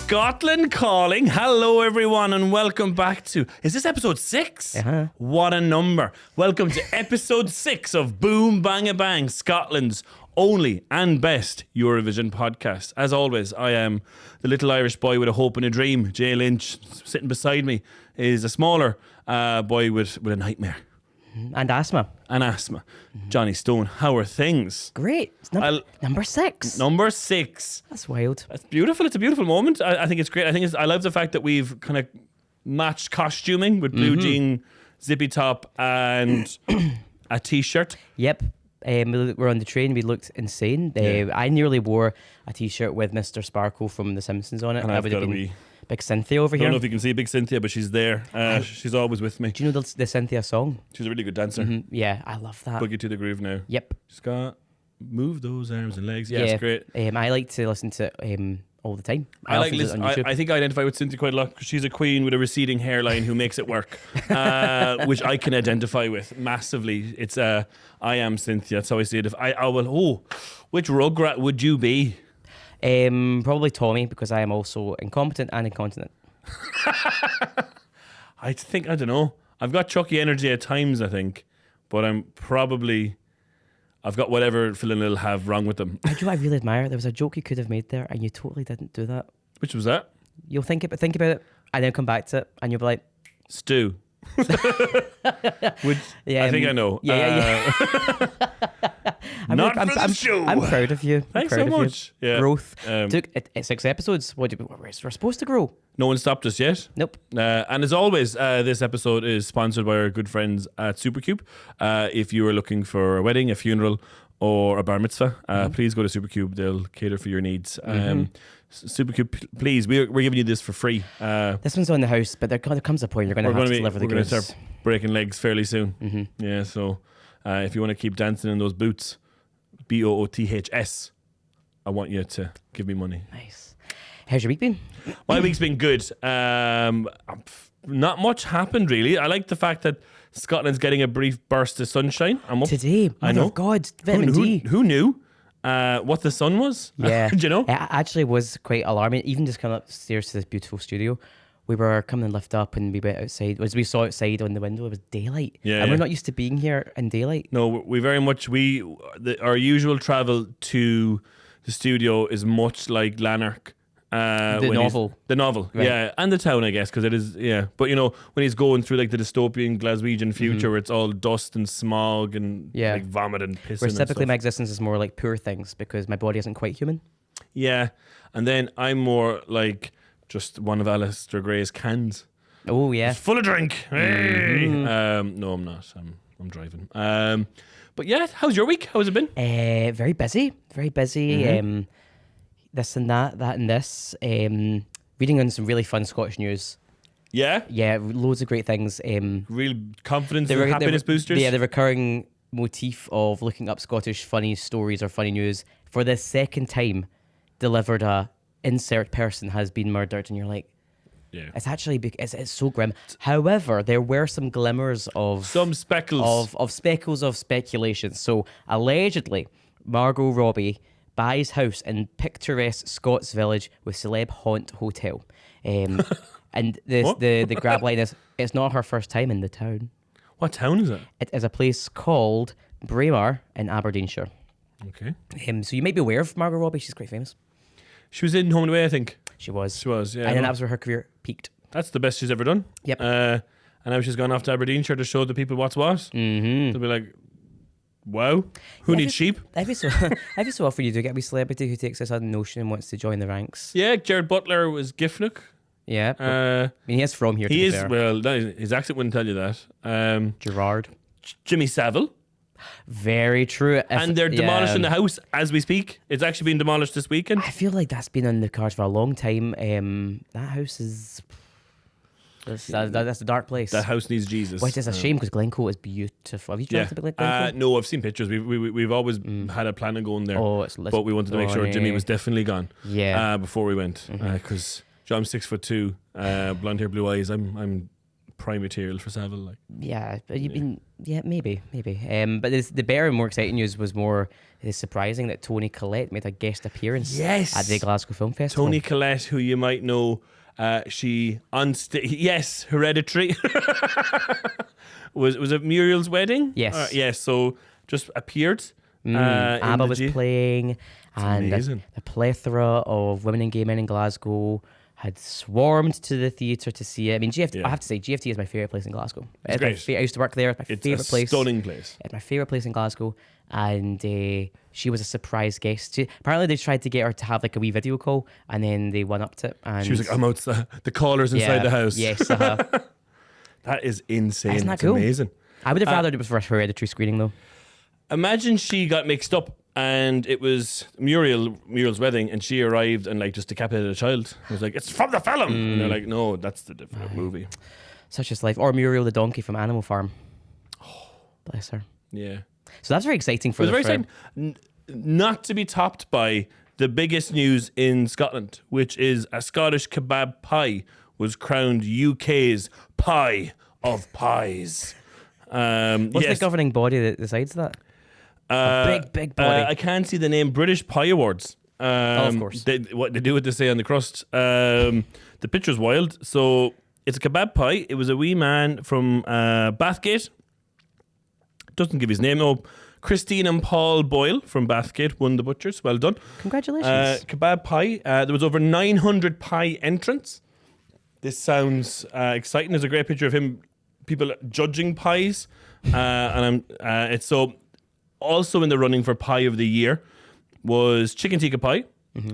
Scotland calling. Hello, everyone, and welcome back to... Is this episode 6? Uh-huh. What a number. Welcome to episode 6 of Boom Bang a Bang, Scotland's only and best Eurovision podcast. As always, I am the little Irish boy with a hope and a dream. Jay Lynch, sitting beside me, is a smaller boy with a nightmare. And asthma. Jonny Stone, how are things? Great. It's number 6. Number 6. That's wild. It's beautiful. It's a beautiful moment. I think it's great. I love the fact that we've kind of matched costuming with blue jean, zippy top, and a t-shirt. Yep. We're on the train. We looked insane. I nearly wore a t-shirt with Mr. Sparkle from The Simpsons on it. And I I've would got have a been wee... Big Cynthia over I here. don't know if you can see Big Cynthia, but she's there. She's always with me. Do you know the Cynthia song? She's a really good dancer. Yeah, I love that. Boogie to the groove now. Yep. She's got move those arms and legs. Yeah, it's great. I like to listen to all the time. I often do it on YouTube. I think I identify with Cynthia quite a lot because she's a queen with a receding hairline who makes it work, which I can identify with massively. It's I am Cynthia. That's how I see it. If which Rugrat would you be? Probably Tommy, because I am also incompetent and incontinent. I don't know. I've got Chucky energy at times, I think, but I've got whatever Phil and Lil have wrong with them. I really admire. There was a joke you could have made there, and you totally didn't do that. Which was that? You'll think about it, and then come back to it, and you'll be like, stew. Which I think I know. Yeah. Not for the show. I'm proud of you. Thanks so much. Yeah. Growth. Took 6 episodes. We're supposed to grow. No one stopped us yet. Nope. And as always, this episode is sponsored by our good friends at Supercube. If you are looking for a wedding, a funeral, or a bar mitzvah, please go to Supercube. They'll cater for your needs. Supercube, please, we're giving you this for free. This one's on the house, but there comes a point you're going to have to deliver the goods. We're going to start breaking legs fairly soon. Yeah, so if you want to keep dancing in those boots, BOOTHS, I want you to give me money. Nice. How's your week been? My week's been good. Not much happened really. I like the fact that Scotland's getting a brief burst of sunshine. I'm up today. I know. Mother of God, vitamin D. Who knew what the sun was? Yeah. Do you know? It actually was quite alarming. Even just coming upstairs to this beautiful studio, we were coming and lift up, and we went outside. As we saw outside on the window, it was daylight. Yeah, and we're not used to being here in daylight. No, we very much our usual travel to the studio is much like Lanark. The novel, right. Yeah, and the town, I guess, because it is, yeah. But you know, when he's going through like the dystopian Glaswegian future where it's all dust and smog and like vomit and piss. Whereas typically my existence is more like poor things because my body isn't quite human. Yeah, and then I'm more like just one of Alistair Gray's cans. Oh yeah, it's full of drink. Hey. No, I'm not. I'm driving. But yeah, how's your week? How's it been? Very busy. Very busy. This and that and this. Reading on some really fun Scottish news. Yeah? Yeah, loads of great things. Real confidence and happiness boosters? Yeah, the recurring motif of looking up Scottish funny stories or funny news for the second time delivered a insert person has been murdered, and you're like, yeah, it's actually it's so grim. However, there were some glimmers of some speckles of speckles of speculation. So allegedly, Margot Robbie buys house in picturesque Scots village with celeb haunt hotel. And the grab line is, it's not her first time in the town. What town is it? It is a place called Braemar in Aberdeenshire. Okay. So you might be aware of Margot Robbie. She's quite famous. She was in Home and Away, I think. She was, yeah. And then that was where her career peaked. That's the best she's ever done. Yep. And now she's gone off to Aberdeenshire to show the people what's what. Mm-hmm. They'll be like, wow, who needs sheep? Every so often you do get a wee celebrity who takes this sudden notion and wants to join the ranks. Yeah, Jared Butler was Giffnock. Yeah. I mean, he is from here, to be fair. Well, his accent wouldn't tell you that. Gerard. Jimmy Savile. Very true. And they're demolishing the house as we speak. It's actually being demolished this weekend. I feel like that's been on the cards for a long time. That house is... That's a dark place. That house needs Jesus. Which is a shame because Glencoe is beautiful. Have you tried to be like Glencoe? No, I've seen pictures. We've always had a plan of going there. But we wanted to make sure Jimmy was definitely gone. Yeah. Before we went, because I'm 6'2", blonde hair, blue eyes. I'm prime material for Savile. Like, Yeah, but maybe. But the better and more exciting news was more surprising that Toni Collette made a guest appearance at the Glasgow Film Festival. Toni Collette, who you might know, she on stage. Yes, Hereditary. was it Muriel's wedding? Yes. Yes. So just appeared. ABBA was playing, and amazing. a plethora of women and gay men in Glasgow had swarmed to the theatre to see it. I mean, GFT. I have to say, GFT is my favourite place in Glasgow. It's great. I used to work there. It's my favourite place. Stunning place. It's my favourite place in Glasgow. And she was a surprise guest. Apparently, they tried to get her to have like a wee video call, and then they one-upped it. And She was like, I'm outside. The caller's inside the house. Yes. That is insane. Isn't that It's cool? amazing. I would have rather it was for a Hereditary screening, though. Imagine she got mixed up and it was Muriel's wedding, and she arrived and like just decapitated a child. I was like, it's from the film. And they're like, no, that's the different movie. Such is life. Or Muriel the donkey from Animal Farm. Oh, bless her. Yeah. So that's very exciting for It was the very exciting. Not to be topped by the biggest news in Scotland, which is a Scottish kebab pie was crowned UK's pie of pies. What's the governing body that decides that? Big body. I can't see the name. British Pie Awards. Of course. They do what they say on the crust. The picture's wild. So it's a kebab pie. It was a wee man from Bathgate. Doesn't give his name. No, Christine and Paul Boyle from Bathgate won the butchers. Well done. Congratulations. Kebab pie. There was over 900 pie entrants. This sounds exciting. There's a great picture of him. People judging pies, and it's so. Also in the running for pie of the year was chicken tikka pie,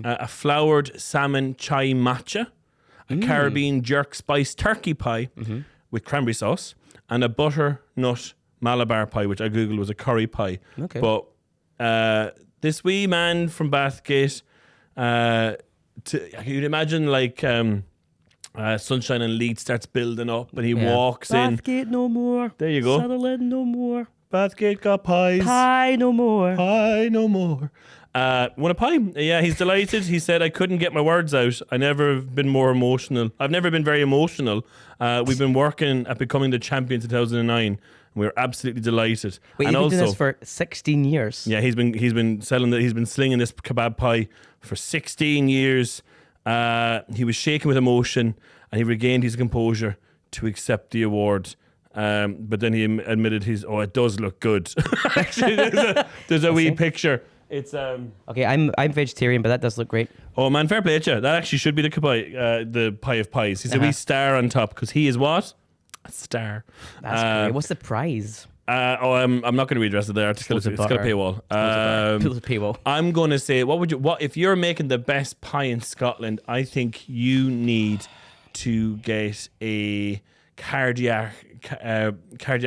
a floured salmon chai matcha, a Caribbean jerk spice turkey pie with cranberry sauce, and a butternut Malabar pie, which I googled was a curry pie. Okay. But this wee man from Bathgate, you'd imagine like Sunshine and Leeds starts building up, and he walks in. Bathgate no more. There you go. Sutherland no more. Bathgate got pies. Pie no more. Pie no more. Won a pie. Yeah, he's delighted. He said, I couldn't get my words out. I never have been more emotional. I've never been very emotional. We've been working at becoming the champion 2009. And we're absolutely delighted. Wait, and you've been also, doing this for 16 years? Yeah, he's been selling that. He's been slinging this kebab pie for 16 years. He was shaken with emotion, and he regained his composure to accept the award. But then he admitted it does look good. Actually, there's a wee picture. It's Okay, I'm vegetarian, but that does look great. Oh man, fair play to you. That actually should be the pie of pies. He's a wee star on top because he is what? A star. That's great. What's the prize? I'm not going to read the rest of the article. It's got a paywall. Paywall. I'm going to say, what if you're making the best pie in Scotland? I think you need to get a cardiac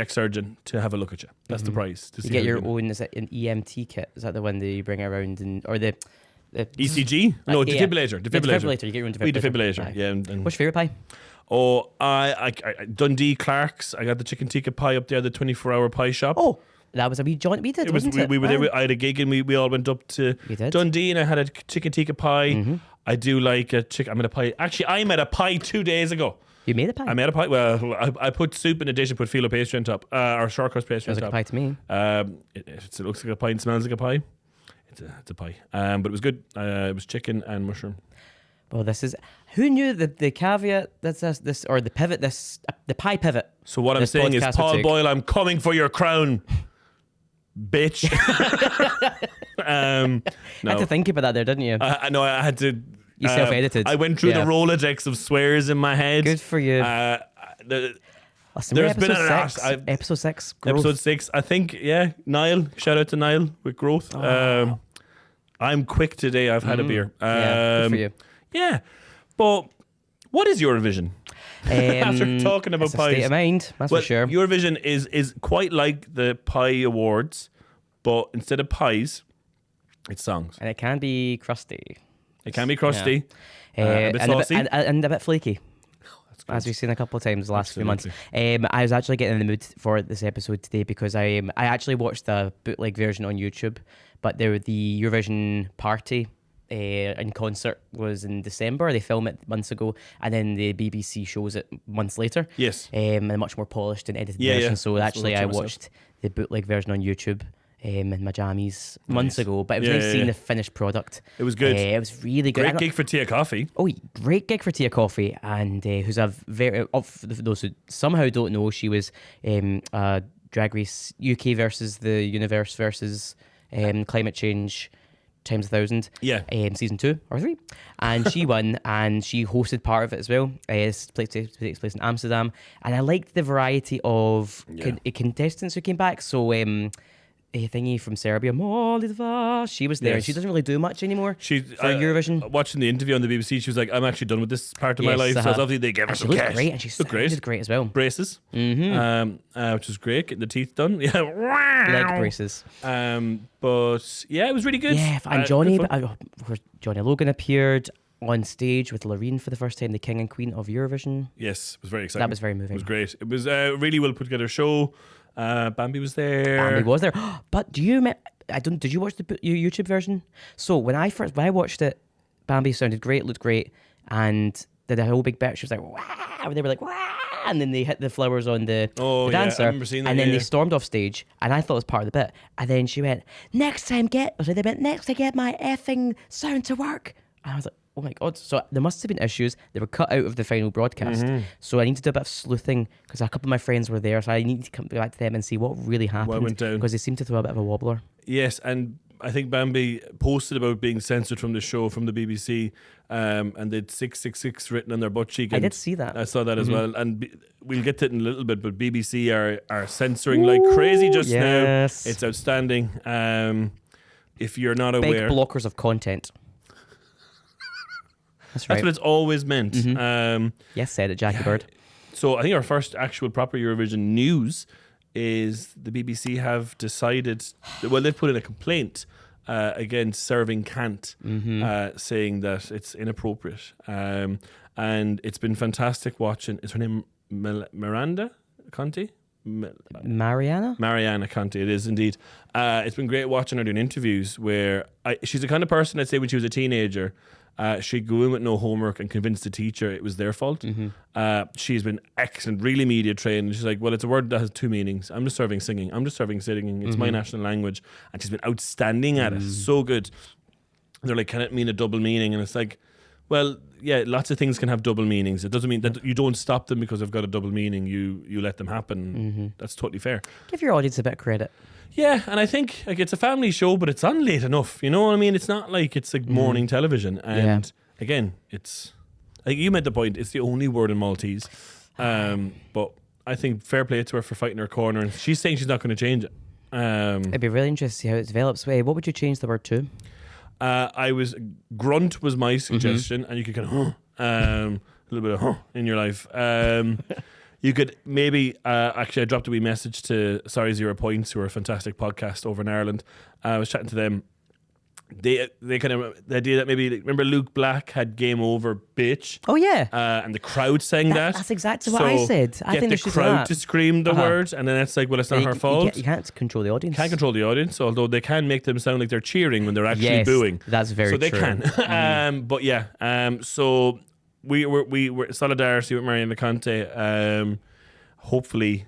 surgeon to have a look at you. That's the price. You get your own. Is it an EMT kit? Is that the one that you bring around or the ECG? No, defibrillator. Defibrillator. You get your own defibrillator. Yeah. What's your favourite pie? Oh, I Dundee Clark's. I got the chicken tikka pie up there, the 24-hour pie shop. Oh, that was a wee joint we did. We were there. I had a gig and we all went up to Dundee, and I had a chicken tikka pie. I do like a chicken. I made a pie. Actually, I made a pie 2 days ago. You made a pie? I made a pie. Well, I put soup in a dish and put phyllo pastry on top, or short crust pastry on top. It was like a pie to me. It looks like a pie and smells like a pie. It's a pie. But it was good. It was chicken and mushroom. Well, this is. Who knew the caveat that's this or the pivot the pie pivot? So what I'm saying is, Paul Boyle, I'm coming for your crown, bitch. No. I had to think about that there, didn't you? I know. I had to. You self-edited. I went through the Rolodex of swears in my head. Good for you. There's been episode 6. Growth. Episode 6. I think, Niall. Shout out to Niall with growth. Oh. I'm quick today. I've had a beer. Good for you. Yeah. But what is Eurovision? After talking about pies. State of mind, that's for sure. Eurovision is quite like the Pie Awards, but instead of pies, it's songs. And it can be crusty. It can be crusty, a bit saucy. and a bit flaky. As we've seen a couple of times the last few months. I was actually getting in the mood for this episode today because I actually watched the bootleg version on YouTube, but the Eurovision party in concert was in December. They film it months ago, and then the BBC shows it months later. Yes. And a much more polished and edited Yeah, version. yeah. So That's actually, what I I watched watched the bootleg version on YouTube in my jammies months ago. But it was Yeah, nice yeah, seeing yeah. the finished product. It was good. It was really good. Great gig for Tia Coffee. Oh, great gig for Tia Coffee, and who's a very, for those who somehow don't know, she was Drag Race UK versus the Universe versus Climate Change times 1,000. Yeah. Season 2 or 3, and she won, and she hosted part of it as well. It takes place in Amsterdam, and I liked the variety of contestants who came back. So a thingy from Serbia, Molitva, she was there, and she doesn't really do much anymore for Eurovision. Watching the interview on the BBC, she was like, I'm actually done with this part of my life. So obviously they gave her some She cash. looked great, and she sounded great as well. Braces, which was great. Getting the teeth done. Yeah. Leg braces. But yeah, it was really good. Yeah, and Jonny, Jonny Logan appeared on stage with Loreen for the first time, the King and Queen of Eurovision. Yes, it was very exciting. That was very moving. It was great. It was a really well put together show. Bambi was there. Bambi was there. But did you watch the YouTube version? So when I watched it, Bambi sounded great, looked great, and did a whole big bit. She was like, wow, and they were like, wow, and then they hit the flowers on the dancer. I remember seeing that, and then they stormed off stage, and I thought it was part of the bit. And then she went, next time get my effing sound to work. And I was like, oh my God. So there must have been issues. They were cut out of the final broadcast. So I need to do a bit of sleuthing, because a couple of my friends were there. So I need to come back to them and see what really happened. What went down. Because they seemed to throw a bit of a wobbler. Yes, and I think Bambi posted about being censored from the show from the BBC, and they'd 666 written on their butt cheek. I did see that. I saw that as well. And we'll get to it in a little bit, but BBC are censoring like crazy just now. It's outstanding. If you're not aware. Big blockers of content. That's right. That's what it's always meant. Yes, said it, Jackie Bird. So I think our first actual proper Eurovision news is the BBC have decided, well, they've put in a complaint against serving cant, saying that it's inappropriate. And it's been fantastic watching. Is her name Miranda Conti? Mariana Conti, it is indeed. It's been great watching her doing interviews where she's the kind of person, I'd say, when she was a teenager, she'd go in with no homework and convince the teacher it was their fault. She's been excellent, really media trained. She's like, well, it's a word that has two meanings. I'm just serving singing. I'm just serving singing. It's my national language. And she's been outstanding at it. So good. They're like, can it mean a double meaning? And it's like, well, yeah, lots of things can have double meanings. It doesn't mean that you don't stop them because they've got a double meaning. You let them happen. That's totally fair. Give your audience a bit of credit. Yeah, and I think like it's a family show, but it's on late enough. You know what I mean? It's not like it's like morning television. And again, it's like you made the point. It's the only word in Maltese. But I think fair play to her for fighting her corner. And she's saying she's not going to change it. It'd be really interesting to see how it develops. What would you change the word to? Grunt was my suggestion, and you could kind of a little bit of in your life. You could maybe actually, I dropped a wee message to Sorry 0 Points, who are a fantastic podcast over in Ireland. I was chatting to them. They kind of the idea that maybe remember Luke Black had Game Over Bitch. Oh yeah, and the crowd sang that. That's exactly what I said. I think the crowd to scream the word, and then it's like, well, it's not her fault. You can't control the audience. Can't control the audience, although they can make them sound like they're cheering when they're actually booing. That's very true. So they can. But yeah, so we were solidarity with Mariana Conte. Hopefully,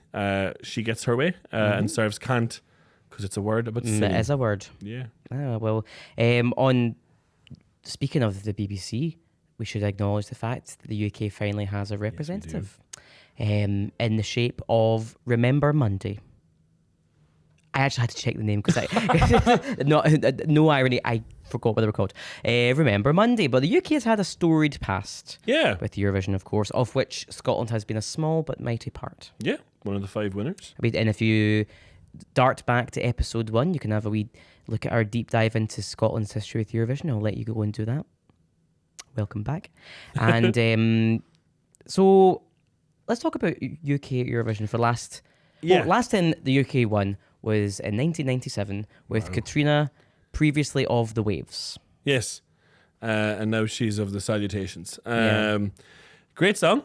she gets her way and serves cant. Because it's a word about singing. It is a word. Yeah. Well, speaking of the BBC, we should acknowledge the fact that the UK finally has a representative in the shape of Remember Monday. I actually had to check the name because no irony, I forgot what they were called. Remember Monday. But the UK has had a storied past with Eurovision, of course, of which Scotland has been a small but mighty part. Yeah, one of the 5 winners. And if you dart back to episode 1, you can have a wee look at our deep dive into Scotland's history with Eurovision. I'll let you go and do that. Welcome back. And so let's talk about UK Eurovision for last. Well, last time the UK won was in 1997 with Katrina, previously of the Waves. Yes, and now she's of the Salutations. Great song.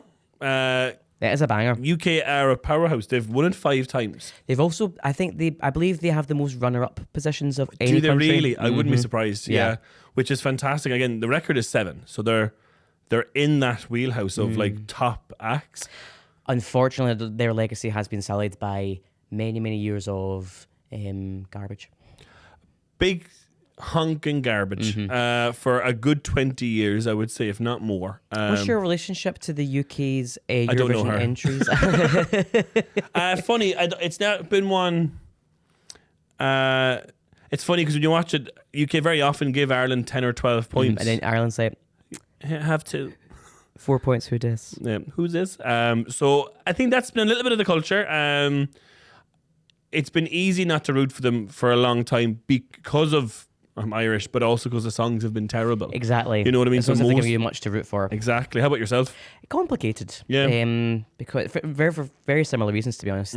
It is a banger. UK are a powerhouse. They've won it 5 times. They've also, I believe they have the most runner-up positions of any Do they country. really? I wouldn't be surprised. Yeah. Which is fantastic. Again, the record is 7, so they're in that wheelhouse of like top acts. Unfortunately, their legacy has been sullied by many, many years of garbage. Big honking garbage for a good 20 years, I would say, if not more. What's your relationship to the UK's I don't know Eurovision her. entries? Funny, it's not been one. It's funny because when you watch it, UK very often give Ireland 10 or 12 points. And then Ireland's like, have to. 4 points, who dis? Yeah, who's this? So I think that's been a little bit of the culture. It's been easy not to root for them for a long time because of I'm Irish, but also because the songs have been terrible. Exactly. You know what I mean? It doesn't give you much to root for. Exactly. How about yourself? Complicated. Yeah. Because for very similar reasons, to be honest.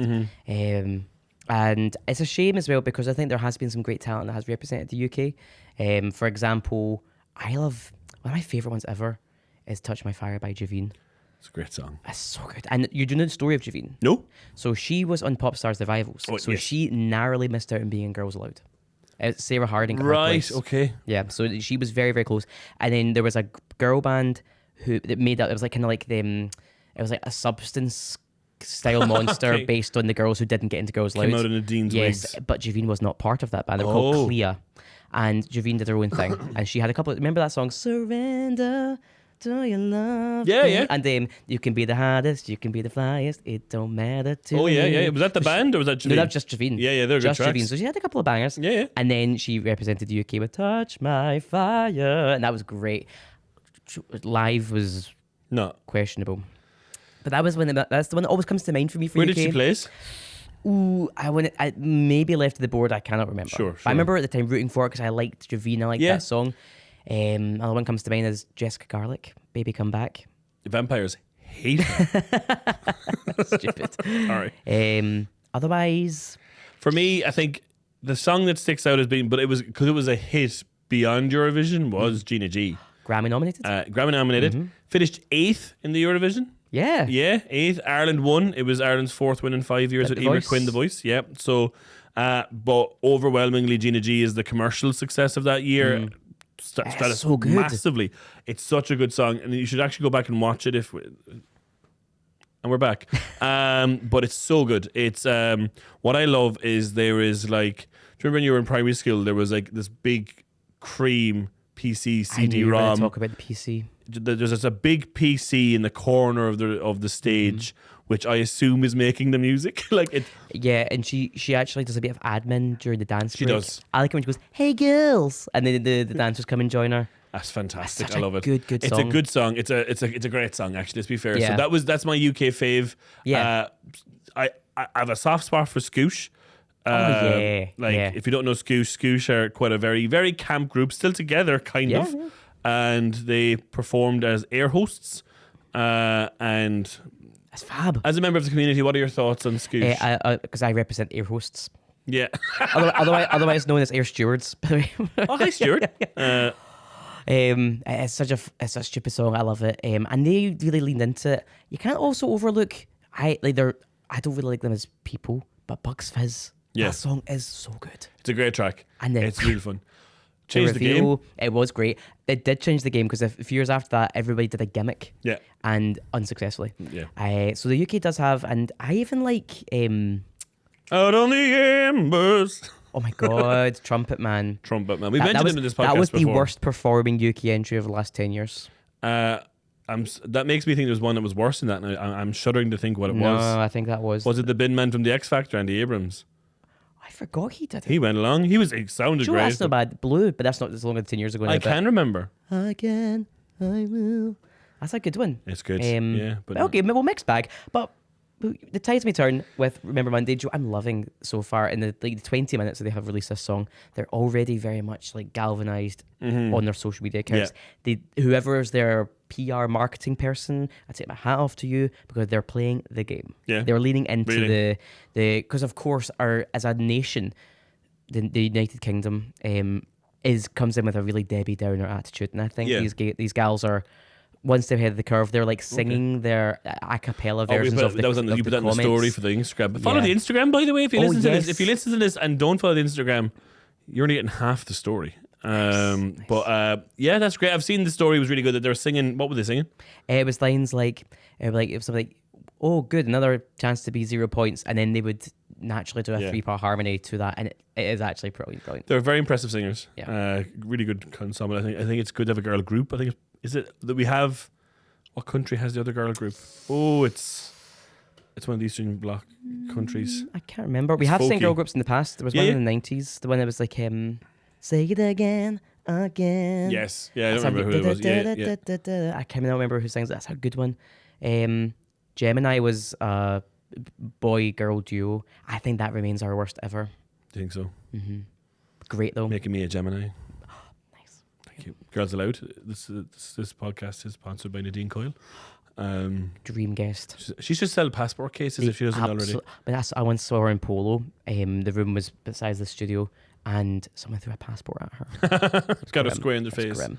And it's a shame as well because I think there has been some great talent that has represented the UK. For example, I love one of my favourite ones ever is "Touch My Fire" by Javine. It's a great song. It's so good. And you do know the story of Javine? No. So she was on Pop Stars The Rivals. Oh, so yes. she narrowly missed out on being in Girls Aloud. Sarah Harding. Right. Okay. Yeah. So she was very, very close. And then there was a girl band that made up. It was like kind of like them. It was like a Substance style monster Okay. based on the girls who didn't get into Girls Aloud. Came out in a Dean's wigs. But Javine was not part of that band. They were called Clea, and Javine did her own thing. And she had a couple. Remember that song, "Surrender to Your Love"? Yeah, yeah. And then you can be the hardest, you can be the flyest. It don't matter to Oh, yeah, me. yeah. Was that the band or was that Javine? No, that was just Javine. Yeah, they're good just tracks. Javine. So she had a couple of bangers. Yeah, yeah. And then she represented the UK with "Touch My Fire," and that was great. Live was No. questionable, but that's the one that always comes to mind for me. For Where UK. did she place? Ooh, I maybe left the board. I cannot remember. Sure. But I remember at the time rooting for it because I liked Javine. I liked that song. Another one comes to mind is Jessica Garlic, "Baby Come Back." The vampires hate her. Stupid. Sorry. Otherwise, For me, I think the song that sticks out as being, but it was because it was a hit beyond Eurovision, was Gina G. Grammy nominated. Grammy nominated. Finished 8th in the Eurovision. Yeah. Yeah, 8th. Ireland won. It was Ireland's 4th win in 5 years with The Emer Voice. Quinn, The Voice. Yeah. So, but overwhelmingly, Gina G is the commercial success of that year. It's so good. Massively. It's such a good song, and you should actually go back and watch it and we're back. But it's so good. It's what I love is there is like, do you remember when you were in primary school? There was like this big cream PC I knew you were going CD-ROM. to talk about the PC. There's just a big PC in the corner of the stage, which I assume is making the music. Like it. Yeah, and she actually does a bit of admin during the dance She break. does. I like it when she goes, "Hey girls," and then the dancers come and join her. That's fantastic. Such I a love it. good It's song. a good song. It's a great song actually. Let's be fair. Yeah. So that's my UK fave. Yeah. I have a soft spot for Scoosh. Yeah. Like Yeah. if you don't know Scoosh, Scoosh are quite a very, very camp group, still together kind Yeah, of. yeah. And they performed as air hosts. And That's fab. as a member of the community, what are your thoughts on Scoosh? Because I represent air hosts, Yeah. otherwise known as air stewards. By the way. Oh, hi, Stuart. It's such a stupid song. I love it. And they really leaned into it. You can't also overlook. I don't really like them as people, but Bucks Fizz. Yeah. That song is so good. It's a great track. And then it's really fun. Changed the reveal, game. It was great. It did change the game because a few years after that, everybody did a gimmick. Yeah. And unsuccessfully. Yeah. So the UK does have, and I even like. Out on the embers. Oh my God, Trumpet Man. Trumpet Man. We That mentioned was, him in this podcast that was before. the worst performing UK entry of the last 10 years. That makes me think there's one that was worse than that. And I'm shuddering to think what it No, was. I think that was. Was it the bin man from the X Factor, Andy Abrams? I forgot he did it. He went along. He sounded Sure, great. that's not bad. Blue, but that's not as long as 10 years ago. I now, can remember. but I will. That's a good one. It's good. Yeah, but okay, well, mixed bag. But the tides may turn with Remember Monday. Joe, I'm loving so far in the 20 minutes that they have released this song. They're already very much like galvanized on their social media accounts. Whoever is their PR marketing person, I take my hat off to you because they're playing the game. Yeah. They're leaning into Really. the because of course as a nation, the United Kingdom comes in with a really Debbie Downer attitude, and I think these gals are one step ahead of the curve. They're like singing their a cappella versions of the that was on the, of you the put that in the comments. story for the Instagram. But follow Yeah. the Instagram, by the way. If you listen to yes. this, if you listen to this and don't follow the Instagram, you're only getting half the story. But yeah, that's great. I've seen the story. It was really good that they were singing. What were they singing? It was lines like it was something like, "Oh, good, another chance to be 0 points," and then they would naturally do a 3-part harmony to that, and it is actually brilliant. They're very impressive singers. Yeah. Really good ensemble. I think it's good to have a girl group. I think is it that we have. What country has the other girl group? Oh, it's one of the Eastern Bloc countries. I can't remember. We It's have seen folky. girl groups in the past. There was one in the 90s. The one that was like, "Say it again." Yes. Yeah, I don't remember who it was. Yeah. I can't remember who sings. That's a good one. Gemini was a boy-girl duo. I think that remains our worst ever. I think so. Great though. Making me a Gemini. Nice. Thank you. Girls Aloud. This podcast is sponsored by Nadine Coyle. Dream guest. She should sell passport cases if she doesn't already. But I once saw her in Polo. The room was beside the studio, and someone threw a passport at her. Got a square in the That's face. grim.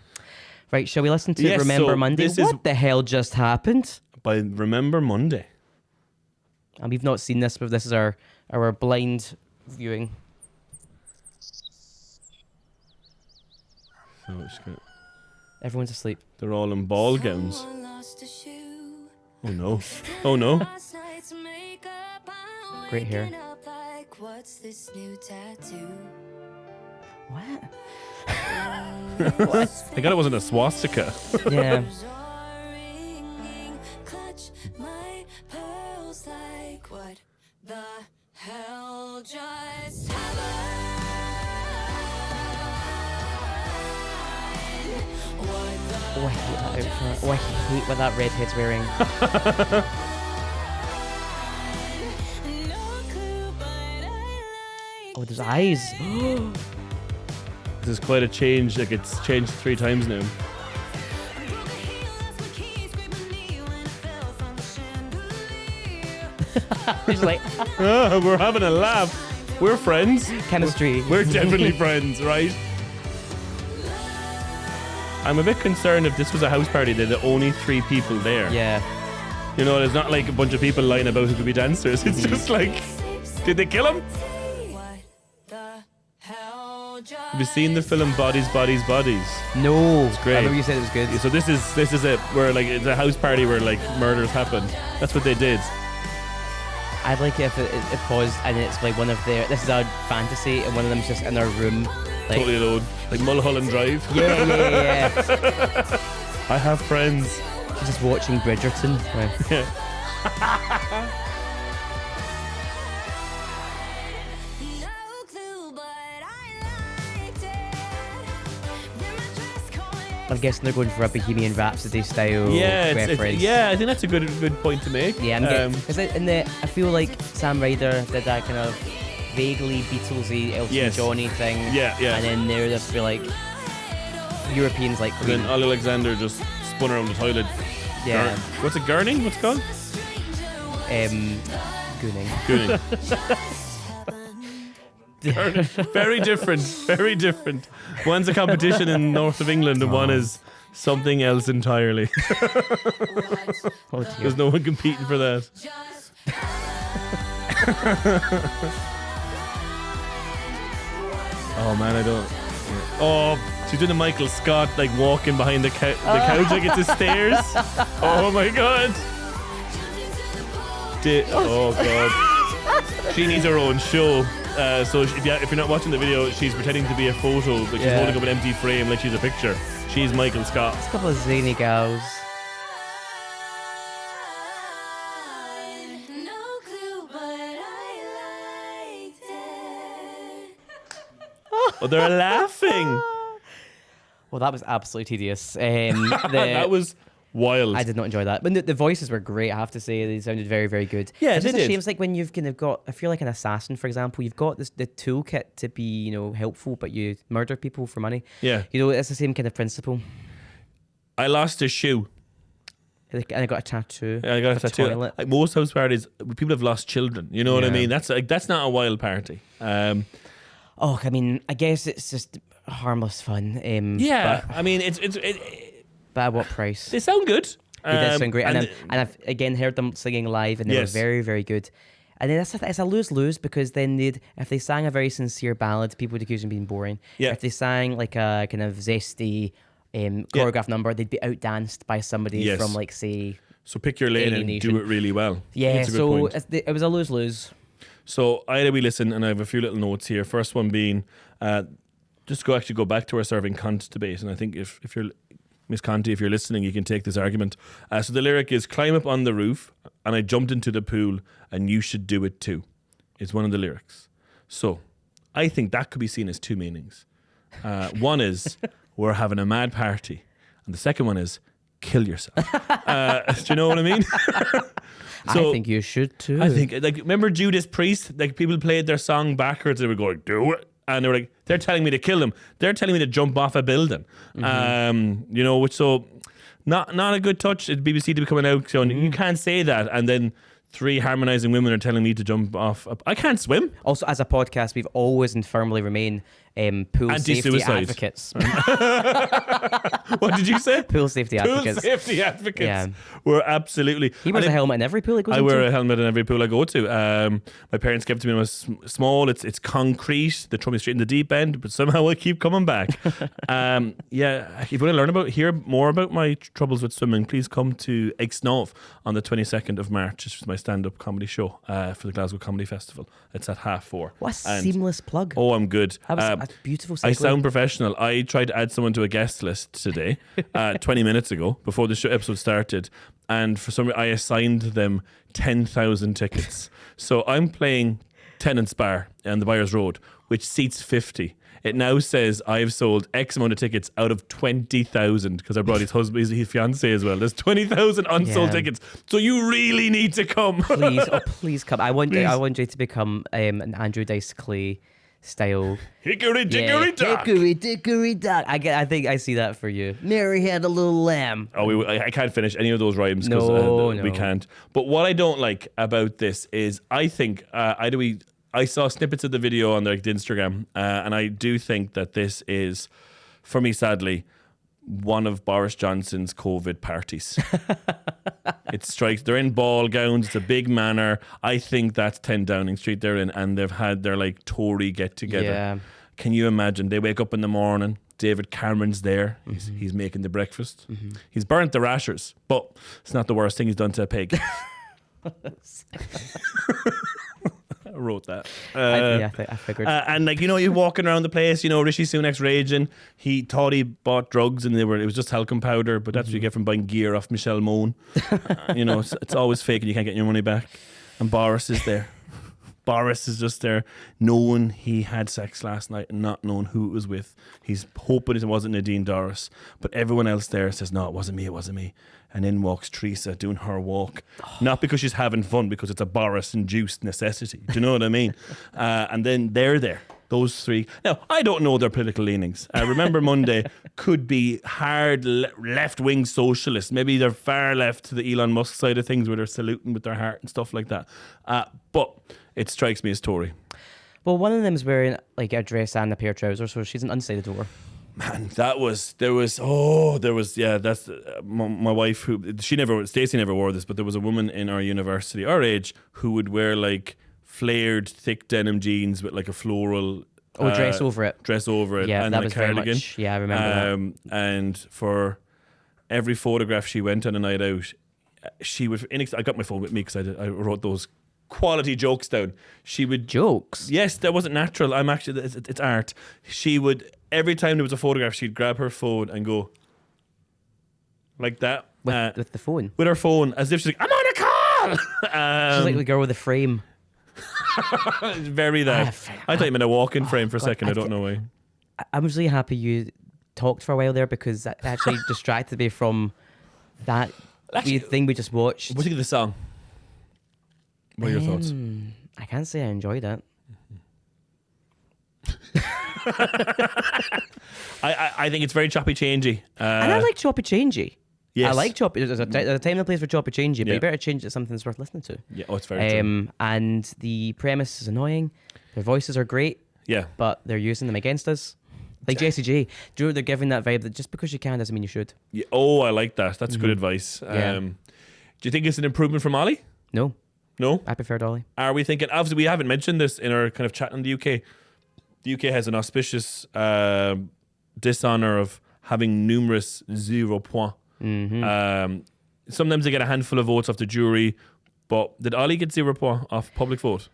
Right, shall we listen to Yes, Remember so Monday? this is- What the hell just happened? By Remember Monday. And we've not seen this, but this is our blind viewing. So it's good. Everyone's asleep. They're all in ball gowns. Oh no. Oh no. Great hair. What's this new tattoo? What? Thank God it wasn't a swastika. Yeah. Clutch my pearls like what the hell just happened? Oh, I hate that outfit. Oh, I hate what that redhead's wearing. No clue, but I like Oh, there's eyes. This is quite a change. Like it's changed 3 times now. broke a heel, lost my keys, scraped my knee when I fell from the chandelier. It's like We're having a laugh. We're friends. chemistry. We're definitely friends, right? I'm a bit concerned if this was a house party, they're the only 3 people there. Yeah. You know, there's not like a bunch of people lying about who could be dancers. It's just like, did they kill him? What the hell just Have you seen the film Bodies, Bodies, Bodies? No. It's great. I remember you said it was good. So this is it, where like it's a house party where like murders happen. That's what they did. I'd like it if it paused and it's like one of their. This is a fantasy, and one of them's just in their room. Like, Totally alone. Like Mulholland Drive. yeah. I have friends. She's just watching Bridgerton. Right. no clue, but I liked it. Then my dress caught I'm guessing they're going for a Bohemian Rhapsody style Yeah, reference. yeah. I think that's a good point to make. Yeah, I'm getting. Because I feel like Sam Ryder did that kind of vaguely Beatlesy Elton Yes. Johnny thing. Yeah. And then they're just be like Europeans like And then Queen. Ollie Alexander just spun around the toilet. Yeah. What's it? Gurning? What's it called? Gooning. Gooning. Gurning. Very different. Very different. One's a competition in north of England, and one is something else entirely. Oh, dear. There's no one competing for that. just Oh man, I don't. Oh, she's doing the Michael Scott, like walking behind the couch like it's the stairs. Oh my god. Oh god. She needs her own show. So if you're not watching the video, she's pretending to be a photo, like she's Yeah. holding up an empty frame like she's a picture. She's Michael Scott. A couple of zany gals. no clue, but I liked it. Oh, they're laughing. Well, that was absolutely tedious. That was wild. I did not enjoy that. But the voices were great, I have to say. They sounded very, very good. Yeah, it's they just a did. shame. It's like when you've kind of got, if you're like an assassin, for example, you've got the toolkit to be, helpful, but you murder people for money. Yeah. It's the same kind of principle. I lost a shoe. And I got a tattoo. I got a of tattoo. toilet. Like most house parties, people have lost children. You know what I Yeah. mean? That's not a wild party. I mean, I guess it's just harmless fun. Yeah, but I mean, But at what price? They sound good. They did sound great. And, and I've again heard them singing live, and they Yes. were very, very good. And then it's a lose-lose, because then if they sang a very sincere ballad, people would accuse them of being boring. Yeah. If they sang like a kind of zesty choreographed number, they'd be outdanced by somebody Yes. from, like, say... so pick your lane and Alienation. do it really well. Yeah, It's a good so point. it was a lose-lose. So I had a wee listen, and I have a few little notes here. First one being, just go back to our serving cunt debate, and I think if you're Miss Conti, if you're listening, you can take this argument. So the lyric is, "Climb up on the roof, and I jumped into the pool, and you should do it too." Is one of the lyrics. So I think that could be seen as two meanings. One is, we're having a mad party, and the second one is, kill yourself. Do you know what I mean? So, I think you should too. I think, like, remember Judas Priest? Like, people played their song backwards, and they were going, "Do it," and they were like, "They're telling me to kill them. They're telling me to jump off a building." You know, which not a good touch. The BBC to be coming out going, "You can't say that," and then 3 harmonizing women are telling me to jump off. I can't swim. Also, as a podcast, we've always and firmly remain pool safety Anti-suicide. advocates. What did you say? Pool safety Pool advocates. safety advocates. Yeah. We're absolutely. He wears and a helmet in every pool he goes I into. wear a helmet in every pool I go to. My parents gave it to me when I was small. It's concrete. They throw me straight in the deep end, but somehow I keep coming back. Yeah, if you want to hear more about my troubles with swimming, please come to Exnov on the 22nd of March. Which is my stand-up comedy show for the Glasgow Comedy Festival. It's at 4:30. What a And- seamless plug. Oh, I'm good. That was a beautiful segue. I sound professional. I tried to add someone to a guest list today, 20 minutes ago, before the show episode started, and for some reason I assigned them 10,000 tickets. So I'm playing Tennant's Bar on the Byers Road, which seats 50. It now says I've sold X amount of tickets out of 20,000 because I brought his husband, his fiance as well. There's 20,000 unsold Yeah. tickets. So you really need to come. Please come. I want you to become an Andrew Dice Clay style. Hickory dickory dock. Hickory dickory dock. I think I see that for you. Mary had a little lamb. Oh, I can't finish any of those rhymes because No. we can't. But what I don't like about this is I think I saw snippets of the video on the Instagram, and I do think that this is, for me, sadly, one of Boris Johnson's COVID parties. It strikes. They're in ball gowns. It's a big manor. I think that's 10 Downing Street they're in, and they've had their like Tory get together. Yeah. Can you imagine? They wake up in the morning. David Cameron's there. He's making the breakfast. He's burnt the rashers, but it's not the worst thing he's done to a pig. I wrote that. I figured. And like, you know, you're walking around the place, you know, Rishi Sunak's raging. He thought he bought drugs and it was just talcum powder, but that's what you get from buying gear off Michelle Moan. You know, it's always fake and you can't get your money back. And Boris is there. Boris is just there knowing he had sex last night and not knowing who it was with. He's hoping it wasn't Nadine Dorris, but everyone else there says, no, it wasn't me. And in walks Teresa doing her walk. Not because she's having fun, because it's a Boris-induced necessity. Do you know what I mean? And then they're there, those three. Now, I don't know their political leanings. Remember Monday could be hard left-wing socialists. Maybe they're far left to the Elon Musk side of things where they're saluting with their heart and stuff like that. But it strikes me as Tory. Well, one of them is wearing like a dress and a pair of trousers, so she's an unsighted door. Man, that's my wife Stacey never wore this, but there was a woman in our university, our age, who would wear like flared thick denim jeans with like a floral Dress over it. Yeah, and that then was a cardigan. very much. Yeah, I remember that. And for every photograph she went on a night out, she would. I got my phone with me because I wrote those quality jokes down. She would Jokes. Yes, that wasn't natural. I'm actually it's art. She would, every time there was a photograph, she'd grab her phone and go like that With the phone. with her phone, as if she's like, I'm on a call. She's like the girl with the frame. Very that. I thought you meant a walk-in frame for a God, second. I don't know why. I'm really happy you talked for a while there, because that actually distracted me from that weird thing we just watched. What do you think of the song? What are your thoughts? I can't say I enjoyed it. I think it's very choppy changey. And I like choppy changey. Yes. I like choppy. There's a time and a place for choppy changey, but Yeah. you better change it to something that's worth listening to. Yeah, oh, it's very true. And the premise is annoying. Their voices are great, Yeah. but they're using them against us. Like Jessie J. Do you know they're giving that vibe that just because you can doesn't mean you should? Yeah. Oh, I like that. That's good advice. Yeah. Do you think it's an improvement from Ollie? No, No. I prefer Dolly. Are we thinking? Obviously, we haven't mentioned this in our kind of chat in the UK. The UK has an auspicious dishonor of having numerous 0 points. Sometimes they get a handful of votes off the jury, but did Ollie get 0 points off public vote?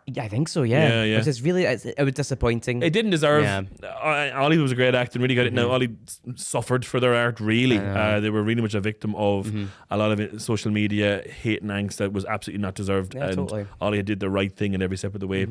Yeah, I think so. Yeah, Yeah. Which is really it was disappointing. It didn't deserve. Yeah. Ollie was a great actor and really got it. Now Ollie suffered for their art. Really, they were really much a victim of a lot of social media hate and angst that was absolutely not deserved. Yeah, and totally. Ollie did the right thing in every step of the way,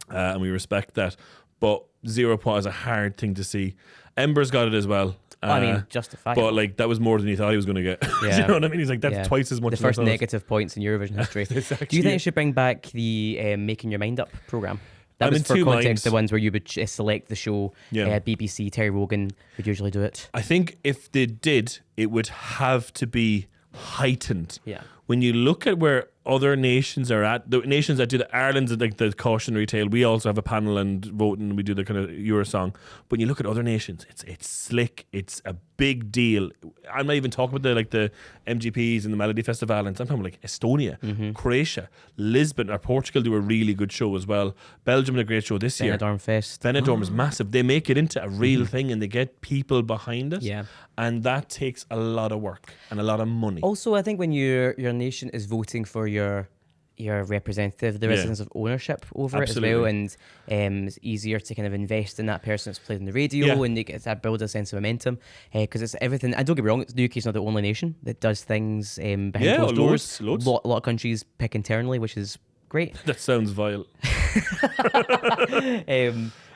and we respect that. But 0 points is a hard thing to see. Ember's got it as well. I mean, justified. But like that was more than he thought he was going to get. Yeah. You know what I mean? He's like, that's twice as much. The as I first thought. negative points in Eurovision history. Do you think it should bring back the Making Your Mind Up program? That I'm was in for two context, minds. the ones where you would select the show. Yeah. BBC, Terry Wogan would usually do it. I think if they did, it would have to be heightened. Yeah. When you look at where other nations are at, the nations that do the Ireland's like the cautionary tale. We also have a panel and vote, and we do the kind of Eurosong. But when you look at other nations, it's slick. It's a big deal. I'm not even talking about the MGPs and the Melody Festival. And I'm talking about like Estonia, Croatia, Lisbon, or Portugal do a really good show as well. Belgium did a great show this year. Benidorm Fest. Benidorm is massive. They make it into a real thing and they get people behind it. Yeah. And that takes a lot of work and a lot of money. Also, I think when your nation is voting for your representative, there is a sense of ownership over it as well, and it's easier to kind of invest in that person that's played on the radio, and that builds a sense of momentum because it's everything. And don't get me wrong, the UK's not the only nation that does things behind closed doors. Loads. A lot of countries pick internally, which is great. That sounds vile.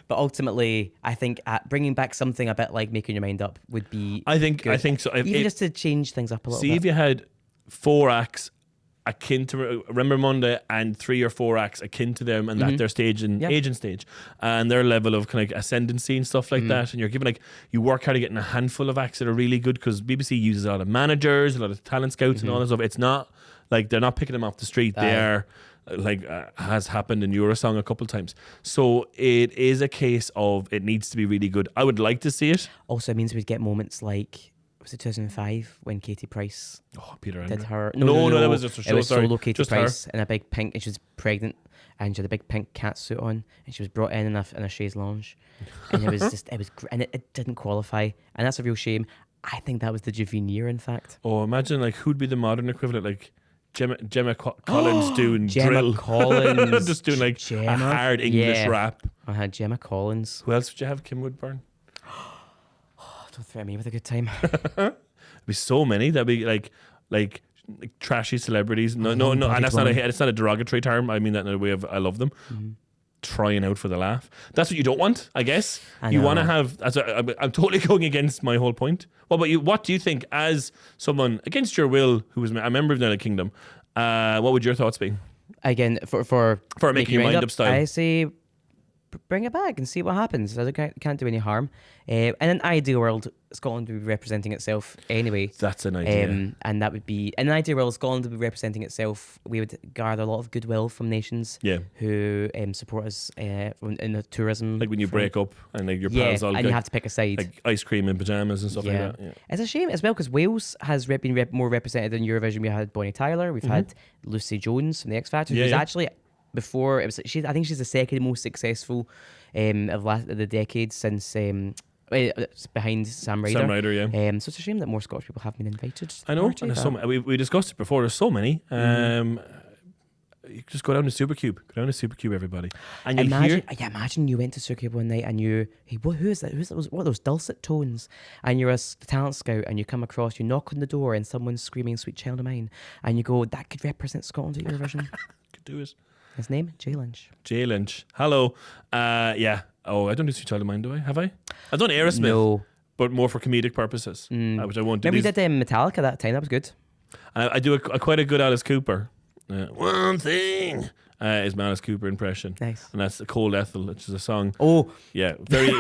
But ultimately, I think bringing back something a bit like Making Your Mind Up would be. I think so. Even just to change things up a little See, bit. if you had 4 acts akin to Remember Monday and 3 or 4 acts akin to them, and that their stage and agent stage and their level of kind of ascendancy and stuff like that, and you're given you work hard at getting a handful of acts that are really good because BBC uses a lot of managers, a lot of talent scouts, and all that stuff. It's not like they're not picking them off the street. They are. Has happened in Eurosong a couple of times. So it is a case of it needs to be really good. I would like to see it. Also, it means we'd get moments like, was it 2005 when Katie Price Peter did Andre. her? No, that was just a show. It was Sorry. solo Katie Just Price in a big pink, and she was pregnant, and she had a big pink catsuit on, and she was brought in a chaise lounge, and it was and it didn't qualify, and that's a real shame. I think that was the Javine year, in fact. Oh, imagine who'd be the modern equivalent, like Gemma Collins doing Gemma drill. Collins. Just doing a hard English rap. I had Gemma Collins. Who else would you have? Kim Woodburn? Don't threaten me with a good time. There'd be so many. That'd be like trashy celebrities. No, and that's not it's not a derogatory term. I mean that in a way of I love them. Trying out for the laugh. That's what you don't want, I guess. You want to have. I'm totally going against my whole point. What about you? What do you think, as someone against your will, who was a member of the United Kingdom? What would your thoughts be? Again, for Making Your Mind Up style. I say bring it back and see what happens. I can't do any harm. In an ideal world, Scotland would be representing itself anyway. That's an idea. And that would be, in an ideal world, Scotland would be representing itself. We would gather a lot of goodwill from nations who support us in the tourism. Like when you break up and your yeah, pals all and get you have to pick a side. like ice cream and pajamas and stuff like that. Yeah. It's a shame as well because Wales has been more represented in Eurovision. We had Bonnie Tyler, we've had Lucy Jones from the X Factor, who's actually before it was. I think she's the second most successful of the decade since. It's behind Sam Ryder. Sam Ryder, yeah. So it's a shame that more Scottish people have been invited. I know. And there's so many. We discussed it before. There's so many. You just go down to Supercube. Go down to Supercube, everybody. And imagine you went to Supercube one night and who is that? What are those dulcet tones? And you're a talent scout and you come across, you knock on the door and someone's screaming "Sweet Child of Mine," and you go, that could represent Scotland at Eurovision. Could do it. His name? Jay Lynch. Jay Lynch. Hello. Yeah. Oh, I don't do Sweet Child of Mine, do I? Have I? I've done Aerosmith. No. But more for comedic purposes, which I won't do. Remember we did Metallica that time. That was good. I do quite a good Alice Cooper. One thing is my Alice Cooper impression. Nice. And that's Cold Ethel, which is a song. Oh. Yeah, very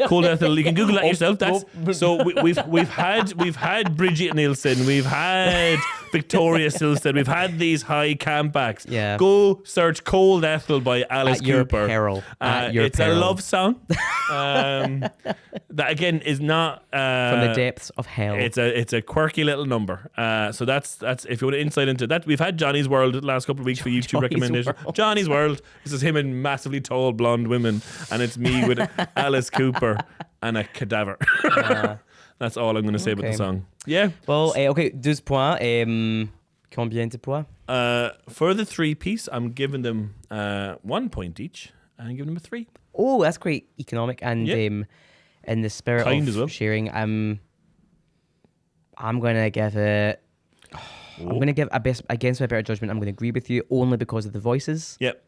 Cold Ethel. You can Google that yourself. That's so we've had Bridget Nielsen, we've had Victoria still said we've had these high camp acts. Yeah. Go search Cold Ethel by Alice At your Cooper. peril. At your it's peril. a love song. That again is not From the depths of hell. it's a quirky little number. So that's if you want an insight into that. We've had Johnny's World the last couple of weeks for YouTube Johnny's recommendation. World. Johnny's World. This is him and massively tall blonde women, and it's me with Alice Cooper and a cadaver. That's all I'm going to say about the Okay. song. Yeah. Well, okay, 12 points. Combien de points? For the 3-piece, I'm giving them 1 point each, and I'm giving them a 3. Oh, that's quite economic and Yeah. in the spirit Kind of as well. sharing. I'm gonna give it. I'm gonna give against my better judgment. I'm gonna agree with you only because of the voices. Yep.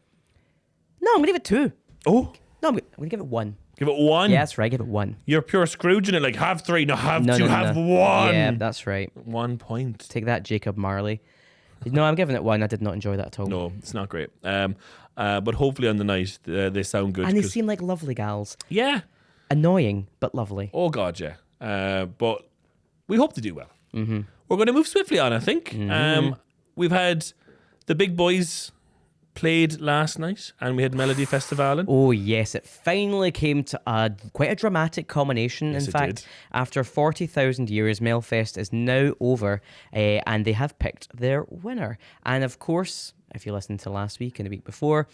No, I'm gonna give it 2. Oh, No, I'm gonna give it 1. give it 1. Yeah, that's right. Give it 1. You're pure Scrooge in it. Like have 3, no, have No, 2, no, no, have no. 1. Yeah, that's right. 1 point. Take that, Jacob Marley. No, I'm giving it 1. I did not enjoy that at all. No, it's not great. But hopefully on the night they sound good. And they 'cause- seem like lovely gals. yeah. Annoying, but lovely. Oh God, yeah. But we hope to do well. Mm-hmm. We're going to move swiftly on, I think. We've had the big boys played last night, and we had Melody Festivalen. Oh yes, it finally came to quite a dramatic culmination. Yes, in it fact, did. after 40,000 years, Melfest is now over, and they have picked their winner. And of course, if you listened to last week and the week before,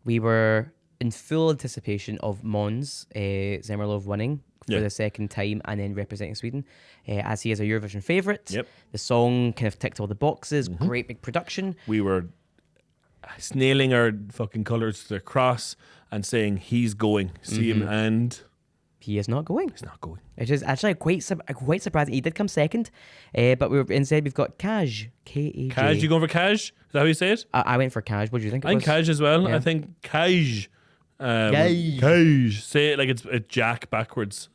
we were in full anticipation of Måns Zelmerlöw winning for Yeah. the second time and then representing Sweden, as he is a Eurovision favourite. Yep. The song kind of ticked all the boxes. Great big production. We were snailing our fucking colours to the cross and saying he's going. See him, and He is not going. he's not going. It is actually quite surprising. He did come second, but instead we've got Kaj, Kaj. Kaj, you going for Kaj? Is that how you say it? I went for Kaj. What do you think? I think Kaj as well. Yeah. I think Kaj. Kaj. Kaj. Say it like it's Jack backwards.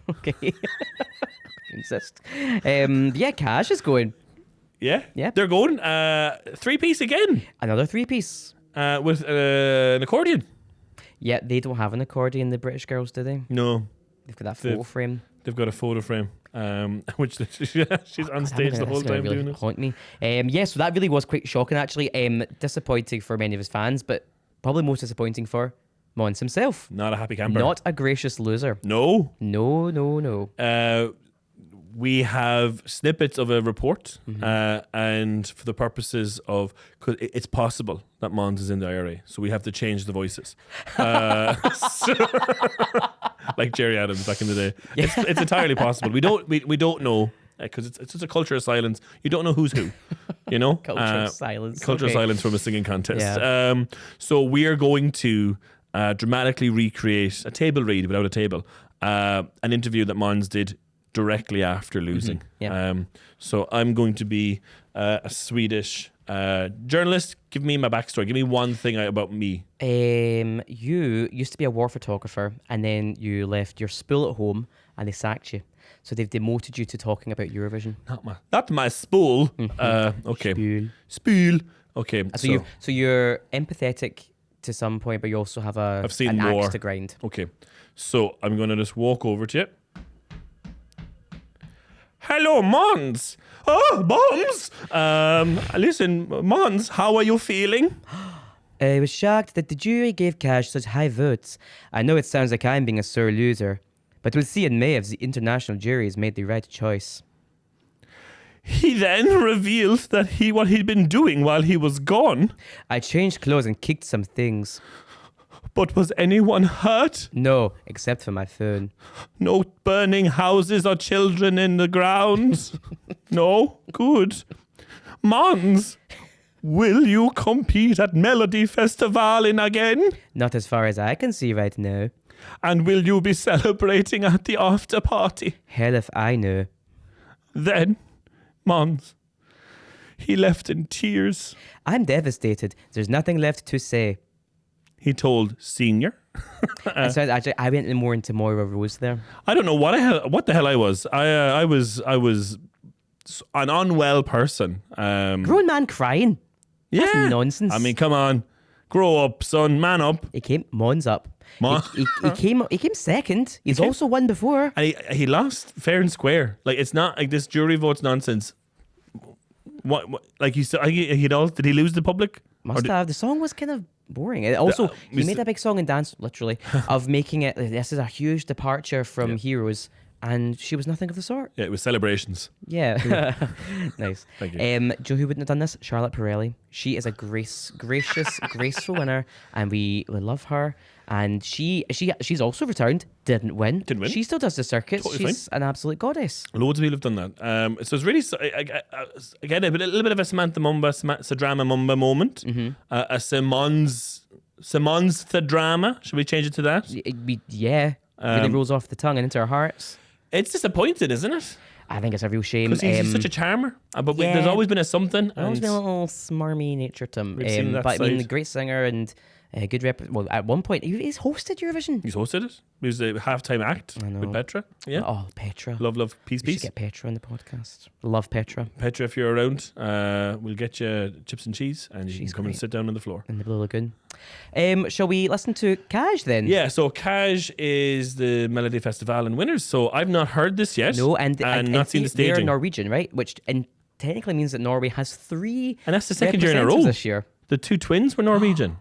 Okay. Insist. Yeah, Kaj is going. Yeah? Yeah. They're going. 3-piece again Another 3-piece. with an accordion. Yeah, they don't have an accordion, the British girls, do they? No, They've got that photo frame. they've got a photo frame, which she's on stage the whole That's gonna time really doing it. haunt me. Yeah, so that really was quite shocking, actually. Disappointing for many of his fans, but probably most disappointing for Måns himself. Not a happy camper. Not a gracious loser. No. No, no, no. We have snippets of a report, Mm-hmm. and for the purposes of, cause it's possible that Måns is in the IRA, so we have to change the voices, like Jerry Adams back in the day. It's entirely possible. We don't know because it's just a culture of silence. You don't know who's who, you know. Culture of silence. Culture of Okay. silence from a singing contest. Yeah. So we are going to dramatically recreate a table read without a table, an interview that Måns did directly after losing. Yeah. So I'm going to be a Swedish journalist. Give me my backstory. Give me one thing about me. You used to be a war photographer, and then you left your spool at home, and they sacked you. So they've demoted you to talking about Eurovision. Not my spool. Okay. Spool. Spool. Okay. So you're empathetic to some point, but you also have I've seen an war. axe to grind. Okay. So I'm going to just walk over to you. Hello, Måns. Oh, bombs. Listen, Måns, how are you feeling? I was shocked that the jury gave Cash such high votes. I know it sounds like I'm being a sore loser, but we'll see in May if the international jury has made the right choice. He then revealed that what he'd been doing while he was gone. I changed clothes and kicked some things. But was anyone hurt? No, except for my phone. No burning houses or children in the grounds? No? Good. Måns, will you compete at Melody Festivalen again? Not as far as I can see right now. And will you be celebrating at the after party? Hell if I know. Then, Måns, he left in tears. I'm devastated. There's nothing left to say. He told Senior. And so actually, I went more into Moira Rose there. I don't know what the hell I was. I was an unwell person. Grown man crying. Yeah, That's nonsense. I mean, come on, grow up, son, man up. He came Mons up. Mon- He came second. He's also won before. And he lost fair and square. Like, it's not like this jury votes nonsense. What like you said? Did he lose the public? Must have. The song was kind of boring. And also, he made a big song and dance, literally, of making it. This is a huge departure from Heroes, and she was nothing of the sort. Yeah, it was celebrations. Yeah, nice. Thank you. Do you know who wouldn't have done this? Charlotte Pirelli. She is a gracious, graceful winner, and we love her. And she's also returned. Didn't win. She still does the circuits. Totally She's an absolute goddess. Loads of people have done that. So it's really again a little bit of a Samantha Mumba, Sadrama Mumba moment. A Simon's Sadrama. Should we change it to that? Really rolls off the tongue and into our hearts. It's disappointing, isn't it? I think it's a real shame. Because he's just such a charmer. But there's always been a something. There's always been a little smarmy nature to him. We've seen that but I mean, side. a great singer and good rep. Well, at one point, he's hosted Eurovision. He's hosted it. He was a halftime act I know. with Petra. Yeah. Oh, Petra. Love, peace, We should peace. get Petra on the podcast. Love Petra. Petra, if you're around, we'll get you chips and cheese, and you can come and great. sit down on the floor. In the Blue Lagoon. Shall we listen to Kaj then? Yeah, so Kaj is the Melody Festival and winners. So I've not heard this yet. No, and not seen the they're staging. Norwegian, right? Which technically means that Norway has 3 And that's the second year in a row. representatives this year. The 2 twins were Norwegian.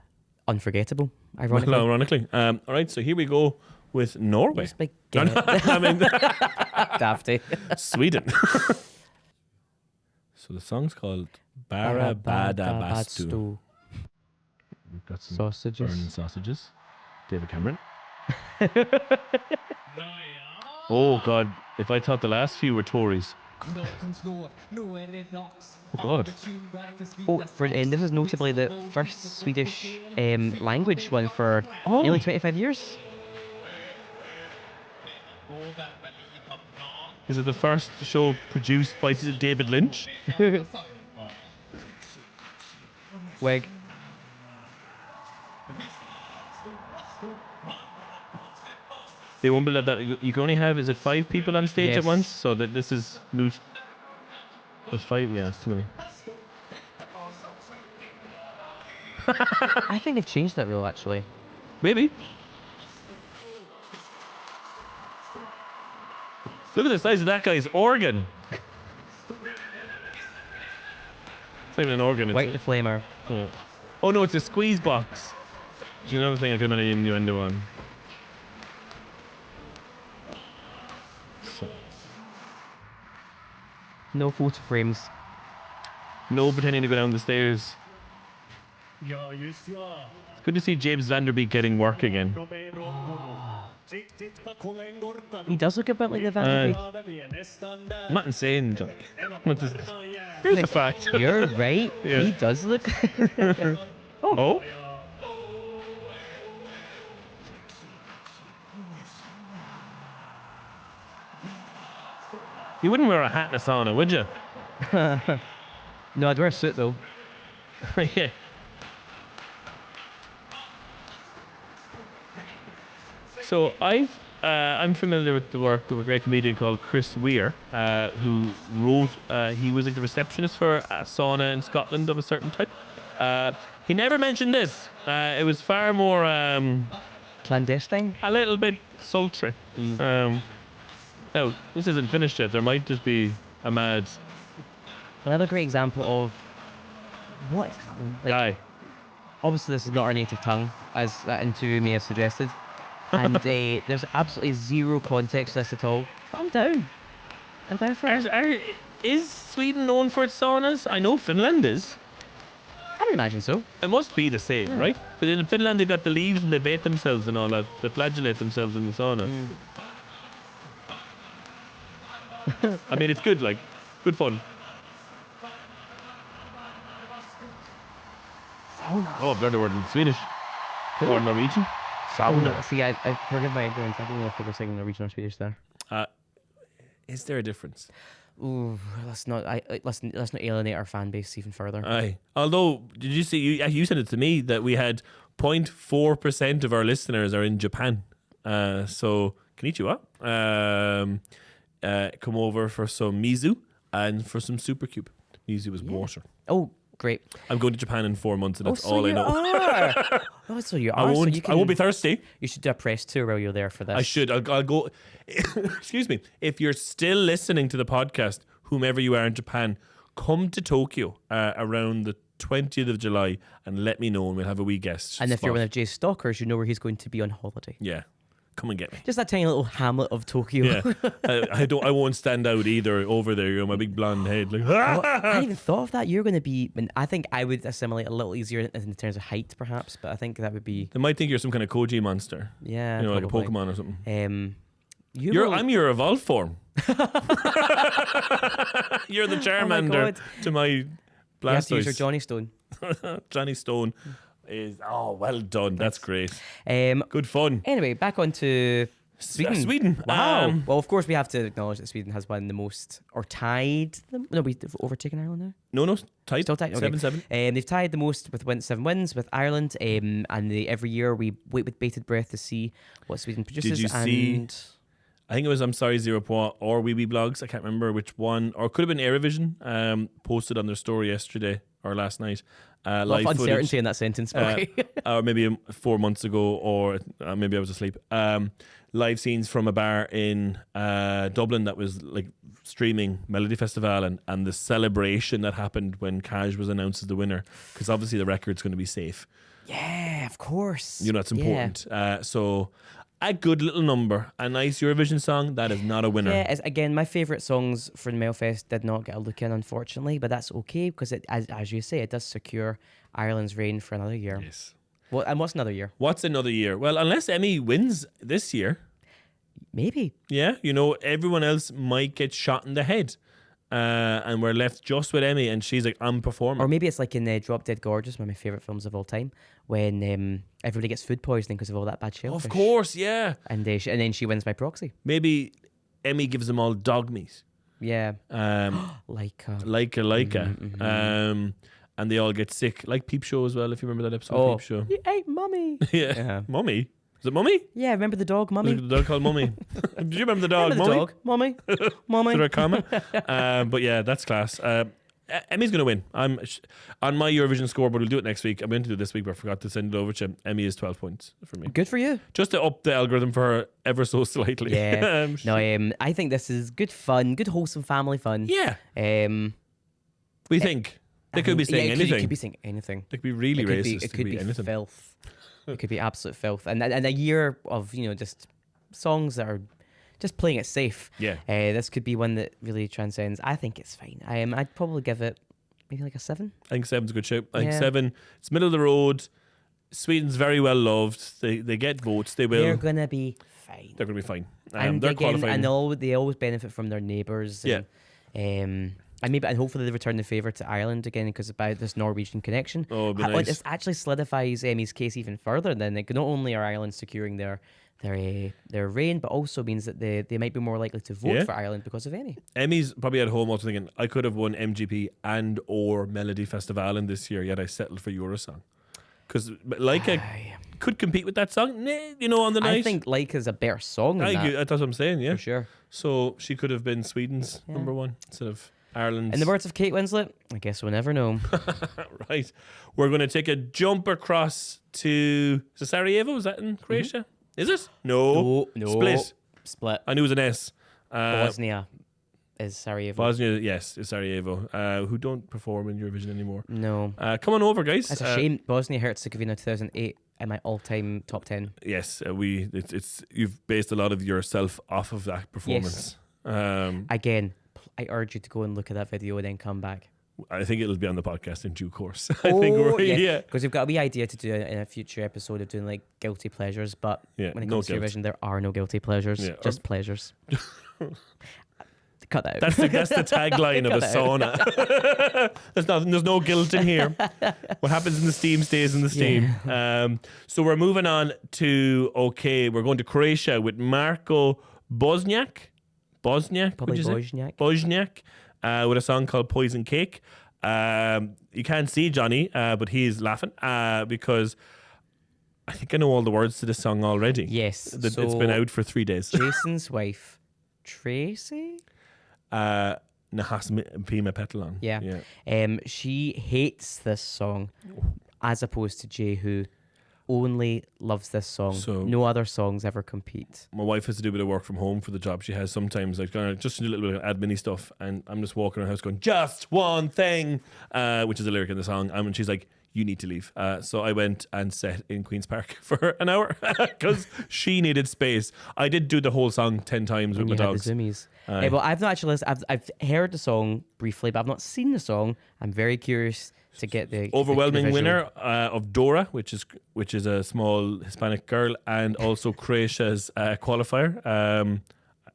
Unforgettable, Well, ironically. ironically. All right, so here we go with Norway. Just big I mean, dafty. Sweden. So the song's called Barabadabastu. We've got some Sausages. burning sausages. David Cameron. Oh, God. If I thought the last few were Tories. Oh, God. Oh, and this is notably the first Swedish language one for nearly 25 years. Is it the first show produced by David Lynch? Wig. They won't believe that you can only have, is it 5 people on stage Yes. at once? So that this is new. There's 5, yeah, it's too many. I think they've changed that rule actually. Maybe. Look at the size of that guy's organ. It's not even an organ. White the Flamer. Oh no, it's a squeeze box. Which is another thing I couldn't even innuendo on. So, No photo frames. no pretending to go down the stairs. It's good to see James Vanderbeek getting work again. He does look a bit like the Van I'm not insane, John. Here's the fact. You're right. Yeah. He does look. Oh? You wouldn't wear a hat in a sauna, would you? No, I'd wear a suit though. Yeah. So I'm familiar with the work of a great comedian called Chris Weir, who wrote. He was like the receptionist for a sauna in Scotland of a certain type. He never mentioned this. It was far more Clandestine. a little bit sultry. Now this isn't finished yet. There might just be a mad Another great example of what is happening. Like, guy. obviously, this is not our native tongue, as that interview may have suggested. And there's absolutely zero context to this at all. Calm down. I'm down for it. Is Sweden known for its saunas? I know Finland is. I would imagine so. It must be the same, right? But in Finland, they've got the leaves and they bathe themselves and all that. They flagellate themselves in the sauna. I mean, it's good, like, good fun. Oh, I've learned the word in Swedish. Or Norwegian. Sauna. See, I forgive my ignorance. I don't know if they were saying Norwegian or Swedish there. Is there a difference? Ooh, let's not alienate our fan base even further. Aye. Although, did you see, you said it to me that we had 0.4% of our listeners are in Japan. So, konnichiwa. Come over for some mizu and for some super cube. Mizu was water. Oh, great. I'm going to Japan in 4 months and that's so all I you know. are. Oh, so you are. I so won't. you I won't be thirsty. You should do a press tour while you're there for this. I should. I'll go. Excuse me. If you're still listening to the podcast, whomever you are in Japan, come to Tokyo around the 20th of July and let me know, and we'll have a wee guest. And if you're spot. one of Jay's stalkers, you know where he's going to be on holiday. Yeah, come and get me. Just that tiny little hamlet of Tokyo. Yeah, I won't stand out either over there. You know, my big blonde head. Like, Well, I hadn't even thought of that. You're going to be. I think I would assimilate a little easier in terms of height, perhaps. But I think that would be. they might think you're some kind of Koji monster. Yeah. You know, like a probably. Pokemon or something. I'm your evolved form. You're the Charmander God. to my You have to use your Blastoise. Johnny Stone. Johnny Stone is well done. That's great. Um, Good fun. Anyway, back on to Sweden. Sweden. Wow. Well, of course, we have to acknowledge that Sweden has won the most, or tied. No, we've overtaken Ireland now. No, tight. Still tied. Okay. 7-7. They've tied the most with 7 wins with Ireland. And every year we wait with bated breath to see what Sweden produces. you see- I think it was I'm Sorry 0 Point or Wee Wee Blogs. I can't remember which one. Or it could have been Aerovision. Posted on their story yesterday or last night. A lot Live of footage. uncertainty in that sentence. Okay. Or maybe 4 months ago, or maybe I was asleep. Live scenes from a bar in Dublin that was like streaming Melody Festival and the celebration that happened when Kaj was announced as the winner, because obviously the record's going to be safe. Yeah, of course. You know, it's Yeah. important. So a good little number, a nice Eurovision song. That is not a winner. Yeah, again, my favourite songs for the Melfest did not get a look in, unfortunately, but that's okay because it, as you say, it does secure Ireland's reign for another year. Yes. Well, and what's another year? What's another year? Well, unless Emmy wins this year, Maybe. yeah, you know, everyone else might get shot in the head. And we're left just with Emmy, and she's like, I'm performing. Or maybe it's like in Drop Dead Gorgeous, one of my favourite films of all time, when everybody gets food poisoning because of all that bad shellfish. Of course, yeah. And then she wins by proxy. Maybe Emmy gives them all dog meat. Yeah. Like Like a. And they all get sick. Like Peep Show as well, if you remember that episode of Peep Show. You ate mummy. Yeah. Mummy? Is it Mummy? Yeah, remember the dog, mummy? The dog called Mummy. Do you remember the dog, Remember the Mummy? dog, mummy? Is there a comment? But yeah, that's class. Emmy's going to win. I'm on my Eurovision scoreboard. We'll do it next week. I'm going to do it this week, but I forgot to send it over to you. Emmy is 12 points for me. Good for you. Just to up the algorithm for her ever so slightly. Yeah. No, I think this is good fun, good wholesome family fun. Yeah. We think. They could be saying it anything. Could be saying anything. They could be really It could racist. be, it could be anything. filth. It could be absolute filth, and a year of just songs that are just playing it safe. Yeah. This could be one that really transcends. I think it's fine. I'd probably give it maybe like a 7. I think 7's a good shout. I think Yeah. 7. It's middle of the road. Sweden's very well loved. They get votes. They will. They're gonna be fine. They're going to be fine. And they're again, qualifying. and they always benefit from their neighbours. Yeah. And hopefully they return the favour to Ireland again because about this Norwegian connection. Oh, it'd be nice. This actually solidifies Emmy's case even further. Then like, not only are Ireland securing their reign, but also means that they might be more likely to vote Yeah. for Ireland because of Emmy. Emmy's probably at home also thinking, I could have won MGP and or Melody Festival in this year, yet I settled for Eurosong. Because Leica could compete with that song, on the night. I think Like is a better song than that, that's what I'm saying, yeah. for sure. So she could have been Sweden's number one instead of Ireland's. In the words of Kate Winslet, I guess we'll never know. Right. We're going to take a jump across to is it Sarajevo? Is that in Croatia? Is it? No. Split. Split. I knew it was an S. Bosnia is Sarajevo. Bosnia, yes, is Sarajevo. Who don't perform in Eurovision anymore. No. Come on over, guys. That's a shame. Bosnia Herzegovina 2008 in my all-time top 10. Yes, it's you've based a lot of yourself off of that performance. Again, I urge you to go and look at that video and then come back. I think it'll be on the podcast in due course. I think yeah. Because we've got a wee idea to do in a future episode of doing like guilty pleasures, but Yeah, when it no comes to guilt. Eurovision, there are no guilty pleasures, Yeah, just pleasures. Cut that out. That's the tagline of a sauna. There's no guilt in here. What happens in the steam stays in the steam. So we're moving on to we're going to Croatia with Marko Bosniak. Bosniak, Probably would you say? Bosniak. Bosniak, with a song called Poison Cake. You can't see Jonny, but he's laughing because I think I know all the words to this song already. Yes. It's been out for 3 days. Jason's wife, Tracy. Nahas Pima Petalon. Yeah. She hates this song as opposed to Jay, who only loves this song. So- No other songs ever compete. My wife has to do a bit of work from home for the job she has sometimes, like kind of just a little bit of admin stuff, and I'm just walking around the house going, just one thing, which is a lyric in the song, and she's like, you need to leave. So I went and sat in Queen's Park for an hour because she needed space. I did do the whole song 10 times with And my you had dogs. the zoomies. Aye. Well, I've not actually listened. I've heard the song briefly, but I've not seen the song. I'm very curious to get the Overwhelming the visual. winner of Dora, which is a small Hispanic girl, and also Croatia's qualifier.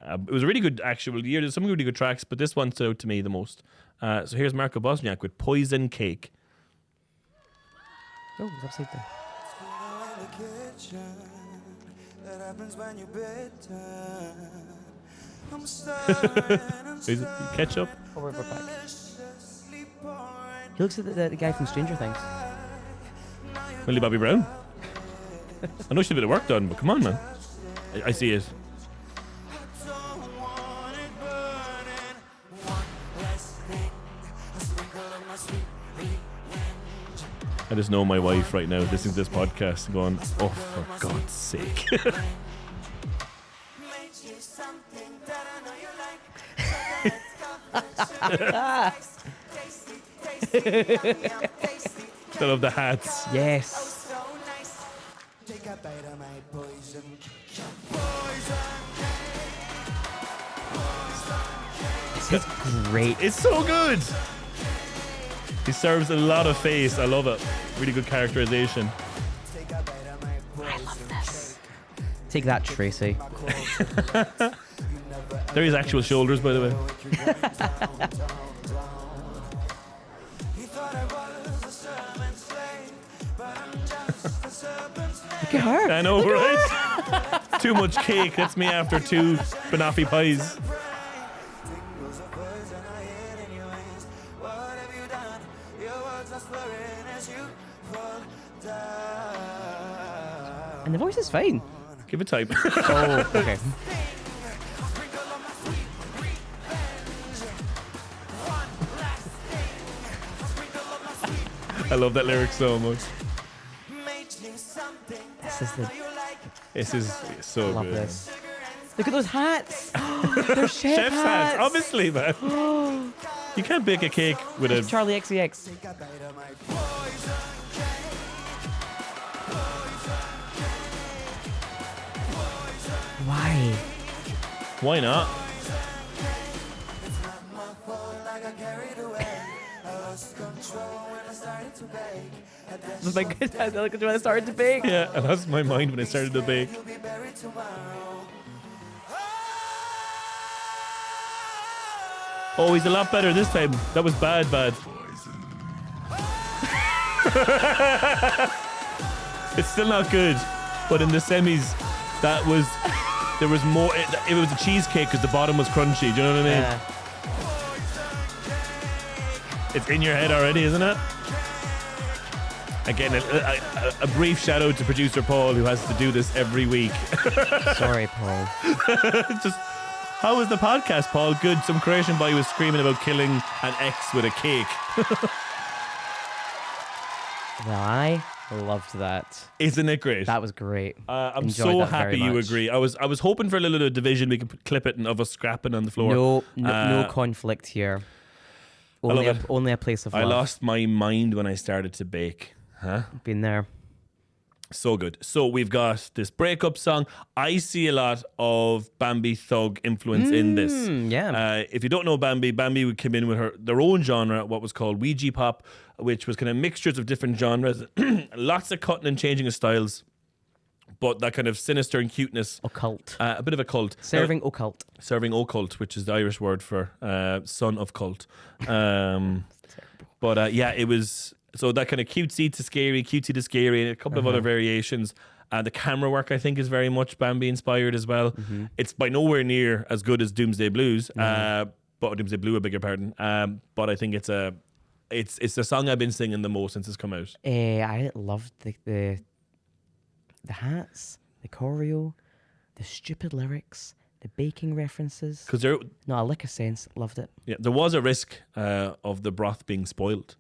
It was a really good actual year. There's some really good tracks, but this one stood out to me the most. So here's Marco Bosniak with Poison Cake. Oh, it's upside down. That happens when you bedtime. I'm Is it ketchup? Oh, we're back. He looks like the guy from Stranger Things. Millie Bobby Brown. I know she did a bit of work done, but come on, man. I see it. I just know my wife right now listening to this podcast and going, oh, for God's sake. I love the hats. Yes. Take a bite of my poison. This is great. It's so good. He serves a lot of face. I love it. Really good characterization. Take a bite of my poison. Take that, Tracy. There are his actual shoulders, by the way. He thought I was a servant slave, but I'm just a servant slave. Look at her. I know, right? Too much cake. That's me after 2 banoffee pies. Tingles of poison I hid in your ways. What have you done? Your words are slurring as you fall down. And the voice is fine. Give it time. Oh, okay. I love that lyric so much. This is the This is so love good. this. Look at those hats. They're chef Chef's hats, hats. obviously, man. You can't bake a cake with a. Charlie XCX. Take a bite of my poison. Why? Why not? Like I carried away. I lost control when I started to bake. This is my good time. Look at when I started to bake. Yeah, and that's my mind when I started to bake. You'll be buried tomorrow. Oh, he's a lot better this time. That was bad. It's still not good, but in the semis, there was more. It was a cheesecake because the bottom was crunchy. Do you know what I mean? Yeah. It's in your head already, isn't it? Again, a brief shout out to producer Paul, who has to do this every week. Sorry, Paul. Just, how was the podcast, Paul? Good. Some Croatian boy was screaming about killing an ex with a cake. Well, I loved that. Isn't it great? That was great. I'm Enjoyed so that very happy you much. agree. I was hoping for a little bit of division. We could clip it and of us scrapping on the floor. No conflict here. love Only it. a place of I love. lost my mind when I started to bake. Huh? Been there. So good. So we've got this breakup song. I see a lot of Bambi Thug influence in this. yeah. If you don't know Bambi would come in with their own genre, what was called Ouija pop, which was kind of mixtures of different genres, lots of cutting and changing of styles, but that kind of sinister and cuteness. Occult. A bit of a cult. Serving occult. Serving occult, which is the Irish word for son of cult. But yeah, it was. So that kind of cutesy to scary, and a couple of other variations. The camera work, I think, is very much Bambi inspired as well. It's by nowhere near as good as Doomsday Blues, but Doomsday Blue, a bigger pardon. But I think it's the song I've been singing the most since it's come out. I loved the hats, the choreo, the stupid lyrics, the baking references. Because No, a lick of sense. Loved it. there was a risk of the broth being spoiled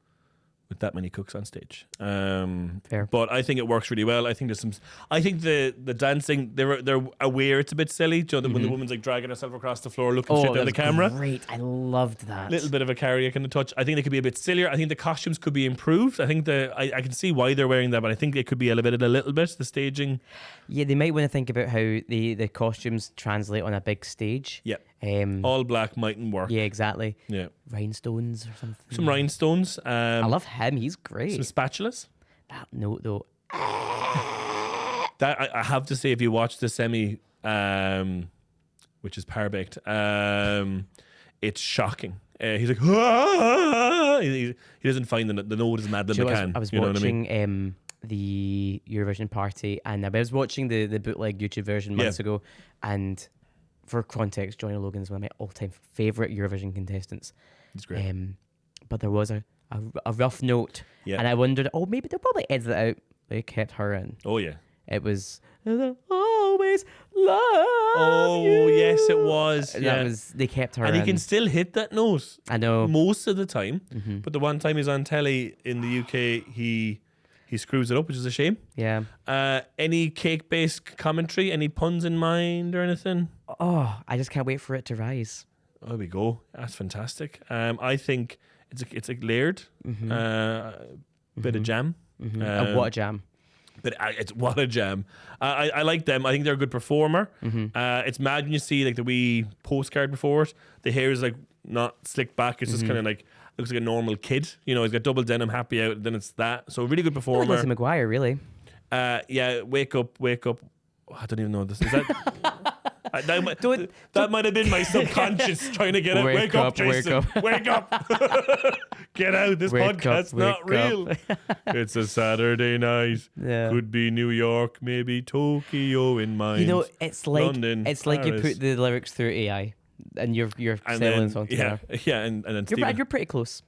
with that many cooks on stage. Fair. But I think it works really well. I think there's some. I think the dancing, they're aware it's a bit silly. Do you know, when the woman's like dragging herself across the floor, looking straight down the camera. Great. I loved that. Little bit of a karaoke in the touch. I think they could be a bit sillier. I think the costumes could be improved. I think I can see why they're wearing that, but I think it could be elevated a little bit. The staging. Yeah, they might want to think about how the costumes translate on a big stage. Yeah. Um, All black mightn't work. yeah, exactly. Yeah. Rhinestones or something. Some rhinestones. I love him. He's great. some spatulas. That note though. That I have to say, if you watch the semi, which is par baked, it's shocking. He's like, "Ah!" he doesn't find the note as mad than Do you the know, can. I was you know watching what I mean? The Eurovision party, and I was watching the bootleg YouTube version months ago. And for context, Johnny Logan is one of my all-time favorite Eurovision contestants. He's great. But there was a rough note, Yeah. and I wondered, oh, maybe they'll probably edit it out. They kept her in. Oh yeah. It was "I'll always love Oh you." yes, it was. That Yeah. was they kept her And in. he can still hit that note I know. most of the time, but the one time he's on telly in the UK, he screws it up, which is a shame. Yeah. Any cake-based commentary? Any puns in mind or anything? Oh, I just can't wait for it to rise. There we go. That's fantastic. I think it's like layered, bit of jam. What a jam. But it's what a jam. I like them. I think they're a good performer. It's mad when you see like the wee postcard before it. The hair is like not slicked back. It's just kind of like looks like a normal kid. You know, he's got double denim, happy out. Then it's that. So really good Like performer. Lizzie McGuire, really. Yeah, wake up. Oh, I don't even know this. Is that? Don't- That might have been my subconscious trying to get it. Wake Wake up, up, wake Jason. up. Wake up. Get out. This Wake up, podcast's not wake real. It's a Saturday night. Yeah. Could be New York, maybe Tokyo in mind. You know, it's like London, you Paris. put the lyrics through AI, and you're and selling then, the song yeah, together. yeah, and then Stephen, You're pretty close.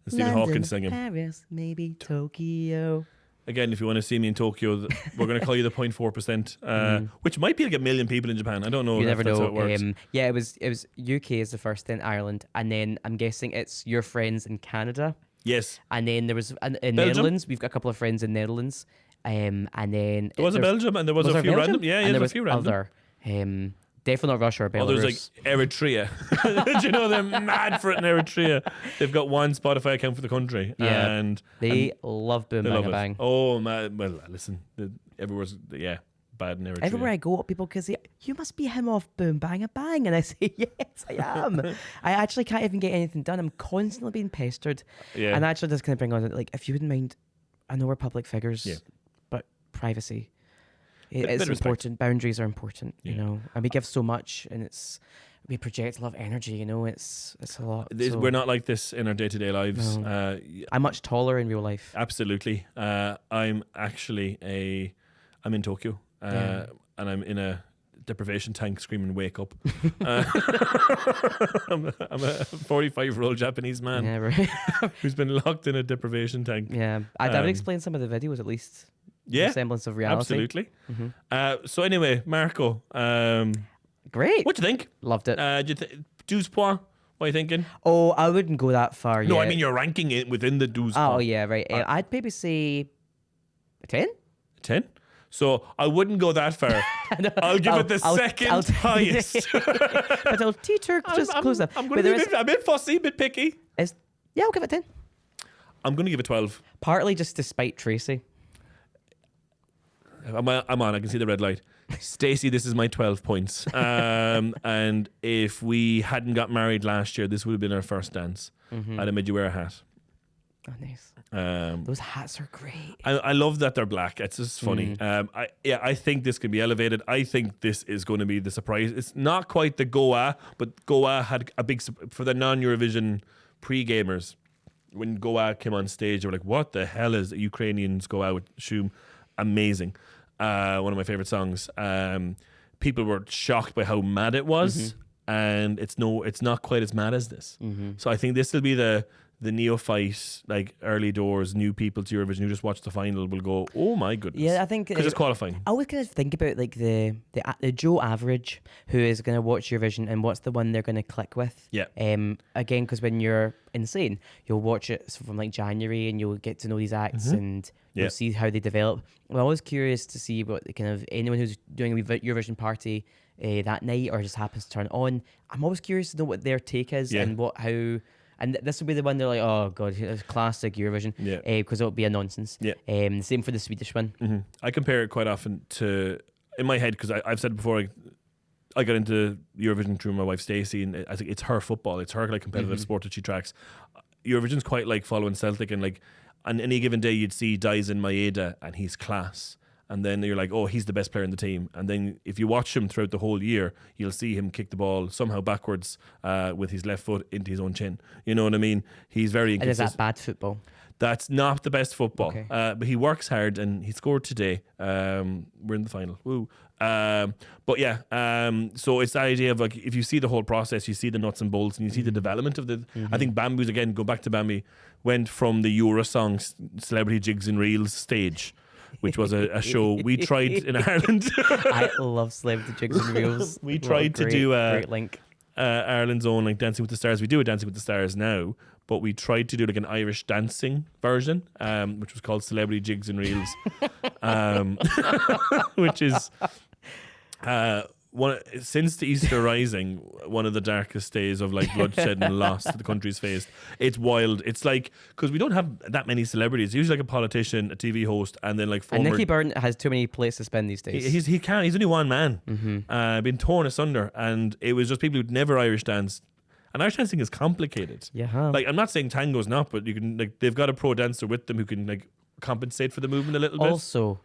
Stephen Hawkins singing. Paris, maybe Tokyo. Again, if you want to see me in Tokyo, we're going to call you the 0.4%, which might be like 1 million people in Japan. I don't know. You never if that's know. how it works. Yeah, it was UK is the first, then Ireland, and then I'm guessing it's your friends in Canada, Yes. and then there was in Belgium? Netherlands. We've got a couple of friends in Netherlands, and then There was a Belgium and there was a there few Belgium? random. Yeah, and yeah, there there's was a few random. other. Definitely not Russia or Belarus. Oh, there's like Eritrea. Do you know they're mad for it in Eritrea? They've got one Spotify account for the country. Yeah. And they love Boom they Bang love a it. Bang. Oh, man. Well, listen. Everywhere's, bad in Eritrea. Everywhere I go, people can say, "You must be him off Boom Bang a Bang," and I say, "Yes, I am." I actually can't even get anything done. I'm constantly being pestered, Yeah. and actually, just kind of bring on like, if you wouldn't mind, I know we're public figures, Yeah. but privacy, Bit it's of respect. important. Boundaries are important, you Yeah. know, and we give so much, and we project a lot of energy. You know, it's a lot. So We're not like this in our day-to-day lives. No. I'm much taller in real life. Absolutely. I'm actually I'm in Tokyo, Yeah. and I'm in a deprivation tank screaming "Wake up!" I'm a 45-year-old Japanese man Yeah, right. who's been locked in a deprivation tank. Yeah, I would Um, explain some of the videos at least. Yeah, Semblance of reality. absolutely. Mm-hmm. So anyway, Marco, Great. what do you think? Loved it. Do you 12 points? What are you thinking? Oh, I wouldn't go that far. No, I yet. mean you're ranking it within the 12 Oh points. yeah, right. I'd maybe say a 10. 10. So I wouldn't go that far. I'll give it the second highest. But I'll teeter just close up. I'm But going to there be is- a bit fussy, a bit picky. Yeah, I'll give it 10. I'm going to give it 12. Partly just to spite Tracy. I'm on. I can see the red light. Stacey, this is my 12 points. And if we hadn't got married last year, this would have been our first dance. I'd have made you wear a hat. Oh, nice. Um, Those hats are great. I love that they're black. It's just funny. I think this can be elevated. I think this is going to be the surprise. It's not quite the Goa, but Goa had a big for the non-Eurovision pre-gamers. When Goa came on stage, they were like, "What the hell is Ukrainians go out with Shum?" Amazing. One of my favorite songs. People were shocked by how mad it was, and it's not quite as mad as this. So I think this will be the neophyte, like early doors, new people to Eurovision who just watch the final will go, oh my goodness. Yeah, I think because it's qualifying. I always kind of think about like the Joe average who is going to watch Eurovision and what's the one they're going to click with. Yeah. Again, because when you're insane, you'll watch it from like January and you'll get to know these acts and Yeah. you'll see how they develop. I'm always curious to see what the kind of anyone who's doing a Eurovision party that night or just happens to turn it on. I'm always curious to know what their take is and how. And this will be the one they're like, oh god, it's classic Eurovision, because it'll be a nonsense. Yeah. Same for the Swedish one. I compare it quite often to, in my head, because I've said before, I got into Eurovision through my wife Stacey, and I think it's her football, it's her like competitive sport that she tracks. Eurovision's quite like following Celtic, and like on any given day you'd see Dyson Maeda and he's class. And then you're like, oh, he's the best player in the team. And then if you watch him throughout the whole year, you'll see him kick the ball somehow backwards with his left foot into his own chin. You know what I mean? He's very And is inconsistent. that bad football? That's not the best football. Okay. But he works hard and he scored today. We're in the final. Woo. But yeah, so it's the idea of like, if you see the whole process, you see the nuts and bolts and you see the development of the, I think Bambi's, again, go back to Bambi, went from the Eurosong Celebrity Jigs and Reels stage, which was a show we tried in Ireland. I love Celebrity Jigs and Reels. We tried to do great link. Ireland's own like Dancing with the Stars. We do a Dancing with the Stars now, but we tried to do like an Irish dancing version, which was called Celebrity Jigs and Reels, which is since the Easter Rising, one of the darkest days of like bloodshed and loss that the country's faced. It's wild. It's like, because we don't have that many celebrities. Usually like a politician, a TV host, and then like former. And Nicky Byrne has too many places to spend these days. He's only one man. Been torn asunder, and it was just people who'd never Irish danced. And Irish dancing is complicated. Yeah. Like, I'm not saying tango's not, but you can like, they've got a pro dancer with them who can like compensate for the movement a little bit. Also,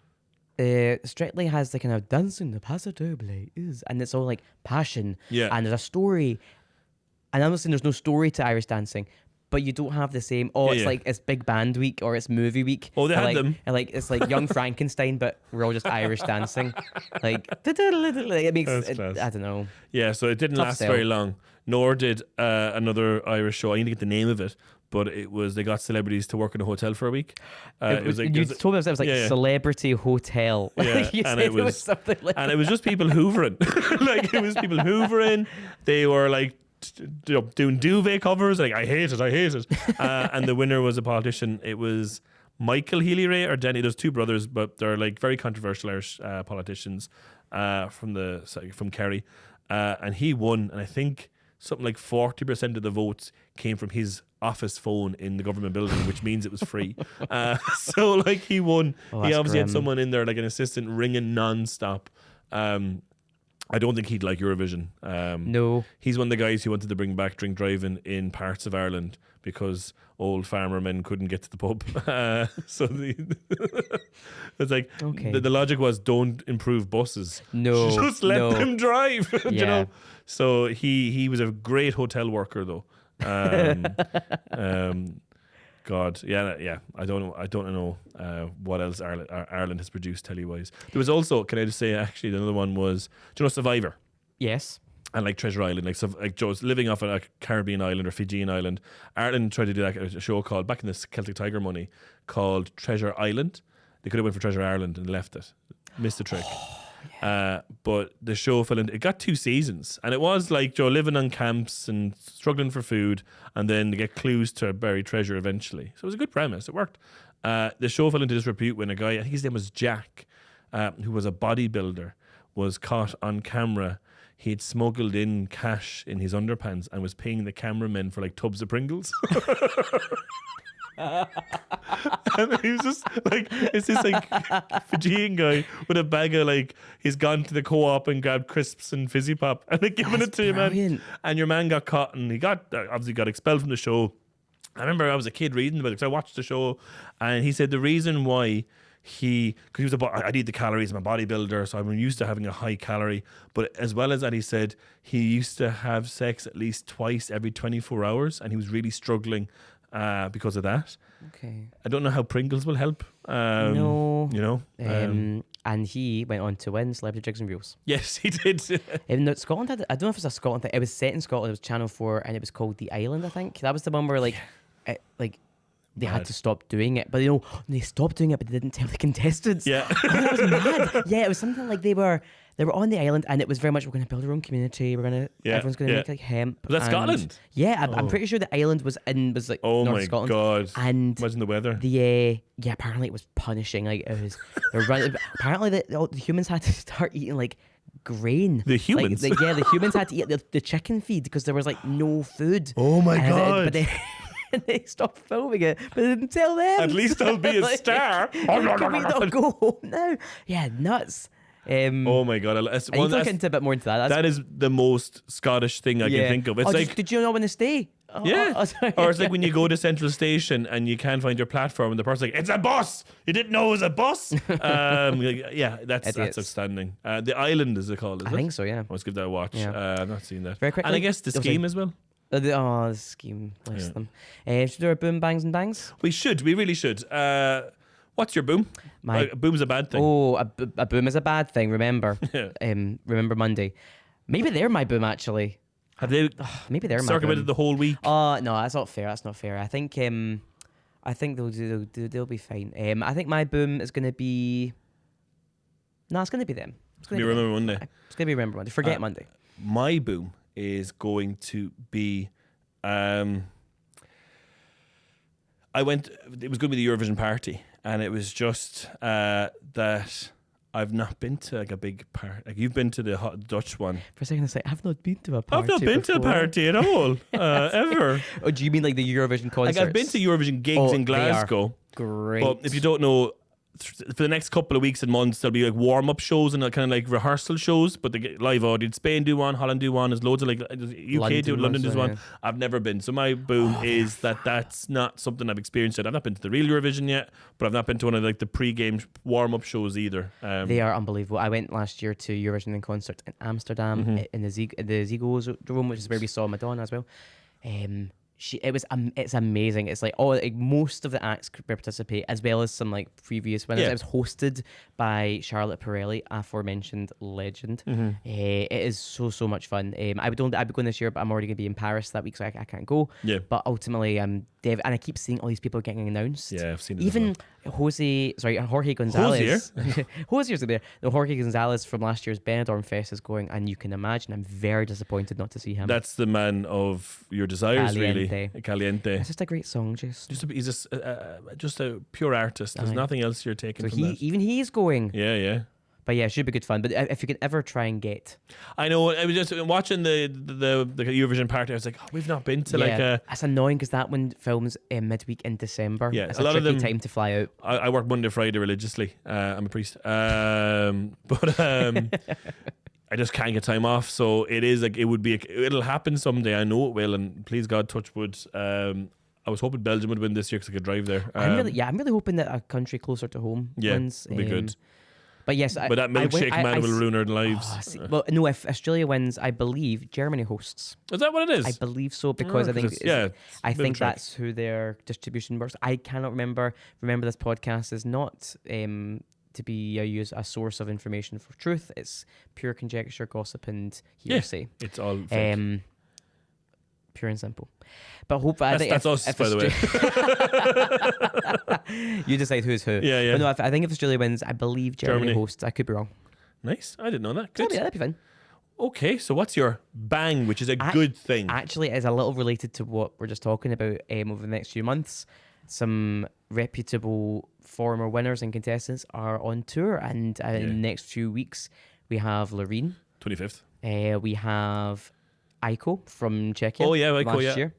Strictly has the kind of dancing the Paso Doble is, and it's all like passion. Yeah. And there's a story. And I'm not saying there's no story to Irish dancing, but you don't have the same. Oh, it's like it's big band week or it's movie week. Oh, they and had like, them. And like it's like Young Frankenstein, but we're all just Irish dancing. Like it makes class. I don't know. Yeah, so it didn't Tough last sell. very long. Nor did another Irish show. I need to get the name of it, but it was they got celebrities to work in a hotel for a week. You told me it was like Celebrity Hotel. Yeah, You and said it was something like and it was just people hoovering. Like it was people hoovering. They were like doing duvet covers. Like I hate it. And the winner was a politician. It was Michael Healy-Rae or Denny. There's two brothers, but they're like very controversial Irish politicians from Kerry. And he won, and I think something like 40% of the votes came from his office phone in the government building, which means it was free. So like he won. Oh, He that's obviously had grim. someone in there, like an assistant, ringing non-stop. I don't think he'd like Eurovision. No. He's one of the guys who wanted to bring back drink driving in parts of Ireland because old farmer men couldn't get to the pub. So it's like Okay. the logic was don't improve buses. No, Just let no. them drive. You Yeah. know? So he was a great hotel worker though. God, yeah. I don't know what else Ireland has produced telly-wise. There was also, can I just say, actually, another one was, do you know Survivor? Yes. And like Treasure Island, like Joe's living off a Caribbean island or Fijian island. Ireland tried to do a show called, back in the Celtic Tiger money, called Treasure Island. They could have went for Treasure Ireland and left it. Missed the trick. But the show fell into, it got 2 seasons, and it was like Joe living on camps and struggling for food, and then they get clues to bury treasure eventually. So it was a good premise. It worked. The show fell into disrepute when a guy, I think his name was Jack, who was a bodybuilder, was caught on camera. He had smuggled in cash in his underpants and was paying the cameramen for like tubs of Pringles. And he was just like, it's this like Fijian guy with a bag of like, he's gone to the co-op and grabbed crisps and fizzy pop and they're giving it to your man. brilliant. And your man got caught and he got obviously got expelled from the show. I remember I was a kid reading about it because I watched the show, and he said the reason why because he was I need the calories, I'm a bodybuilder, so I'm used to having a high calorie. But as well as that, he said he used to have sex at least twice every 24 hours, and he was really struggling because of that. Okay. I don't know how Pringles will help. No. You know? And he went on to win Celebrity Jigs and Reels. Yes, he did. No, Scotland had, I don't know if it's a Scotland thing. It was set in Scotland. It was Channel 4, and it was called The Island, I think. That was the one where like like they had to stop doing it. But they stopped doing it, but they didn't tell the contestants. Yeah. Oh, that was mad. Yeah, it was something like they were on the island, and it was very much, we're going to build our own community. Everyone's going to make like hemp. Was that and- Scotland? Yeah, I'm pretty sure the island was like Oh North my Scotland. God. And Imagine the weather. apparently it was punishing. Like it was, apparently the humans had to start eating like grain. The humans? Like, the humans had to eat the chicken feed because there was like no food. Oh my And God. But they stopped filming it, but they didn't tell them. At least I'll be a star. Can we not go home now? Yeah, nuts. Oh my God. I need to look into a bit more into that. That is the most Scottish thing I can think of. It's like, did you not want to stay? Oh, yeah. sorry. Or it's like when you go to Central Station and you can't find your platform and the person's like, it's a bus. You didn't know it was a bus. Yeah, that's Idiots. outstanding. The Island is it called? Is I think so. Yeah. Let's give that a watch. Yeah. I've not seen that. Very quickly. And I guess the Oh, sorry. scheme as well. The scheme, bless them. Should we do our boom bangs and bangs? We should. We really should. What's your boom? Boom's a bad thing. Oh, a boom is a bad thing. Remember, Yeah. Remember Monday. Maybe they're my boom actually. Have they Maybe they're my circulated boom. the whole week? Oh no, that's not fair. That's not fair. I think they'll be fine. I think my boom is gonna be. No, it's gonna be them. It's gonna You be them. remember Monday? It's gonna be Remember Monday. Forget Monday. My boom is going to be it was going to be the Eurovision party, and it was just that I've not been to like a big party. Like you've been to the Dutch one. For a second, I say I've not been to a party. I've not been to a before. party at all, ever. Oh, do you mean like the Eurovision concerts? Like I've been to Eurovision gigs in they are Glasgow. Great. But if you don't know, for the next couple of weeks and months, there'll be like warm-up shows and kind of like rehearsal shows, but they get live audience. Spain do one, Holland do one. There's loads of like UK do, London does one. yeah. I've never been. So my boom is that's not something I've experienced yet. I've not been to the real Eurovision yet, but I've not been to one of like the pre-game warm-up shows either. They are unbelievable. I went last year to Eurovision in concert in Amsterdam in the Ziggo's room, which is where we saw Madonna as well. It's amazing. It's like most of the acts could participate, as well as some like previous winners. Yeah. It was hosted by Charlotte Pirelli, aforementioned legend. It is so much fun. I'd be going this year, but I'm already going to be in Paris that week, so I can't go. Yeah. But ultimately, and I keep seeing all these people getting announced. Yeah, I've seen it as Even Jorge Gonzalez. Hosier's there. No, Jorge Gonzalez from last year's Benidorm Fest is going, and you can imagine I'm very disappointed not to see him. That's the man of your desires, Caliente. really. Caliente. It's just a great song, just. He's just a pure artist. There's Aye. nothing else you're taking So from that. even he's going. Yeah. But yeah, it should be good fun. But if you can ever try and get, I know. I was just watching the Eurovision party. I was like, we've not been to like a. that's annoying because that one films midweek in December. Yeah, it's a a lot of tricky them- time to fly out. I work Monday, Friday religiously. I'm a priest. But I just can't get time off. So it is like it'll happen someday. I know it will. And please God, touch wood. I was hoping Belgium would win this year because I could drive there. I'm really hoping that a country closer to home wins. it'll be good. But yes, But that milkshake man will ruin our lives. Well, no, if Australia wins, I believe Germany hosts. Is that what it is? I believe so because I think it's a I bit of think a trick. that's who their distribution works. I cannot remember. Remember, this podcast is not to be a source of information for truth. It's pure conjecture, gossip, and hearsay. It's all fake. Pure and simple. But hope That's us, by the way. You decide who's who. Yeah. But no, I think if Australia wins, I believe Germany hosts. I could be wrong. Nice. I didn't know that. Good. Yeah, that'd be fine. Okay, so what's your bang, which is a good thing? Actually, it's a little related to what we're just talking about over the next few months. Some reputable former winners and contestants are on tour, and in the next few weeks, we have Loreen. 25th. We have Aiko from Czechia. Oh, yeah, Aiko, last yeah.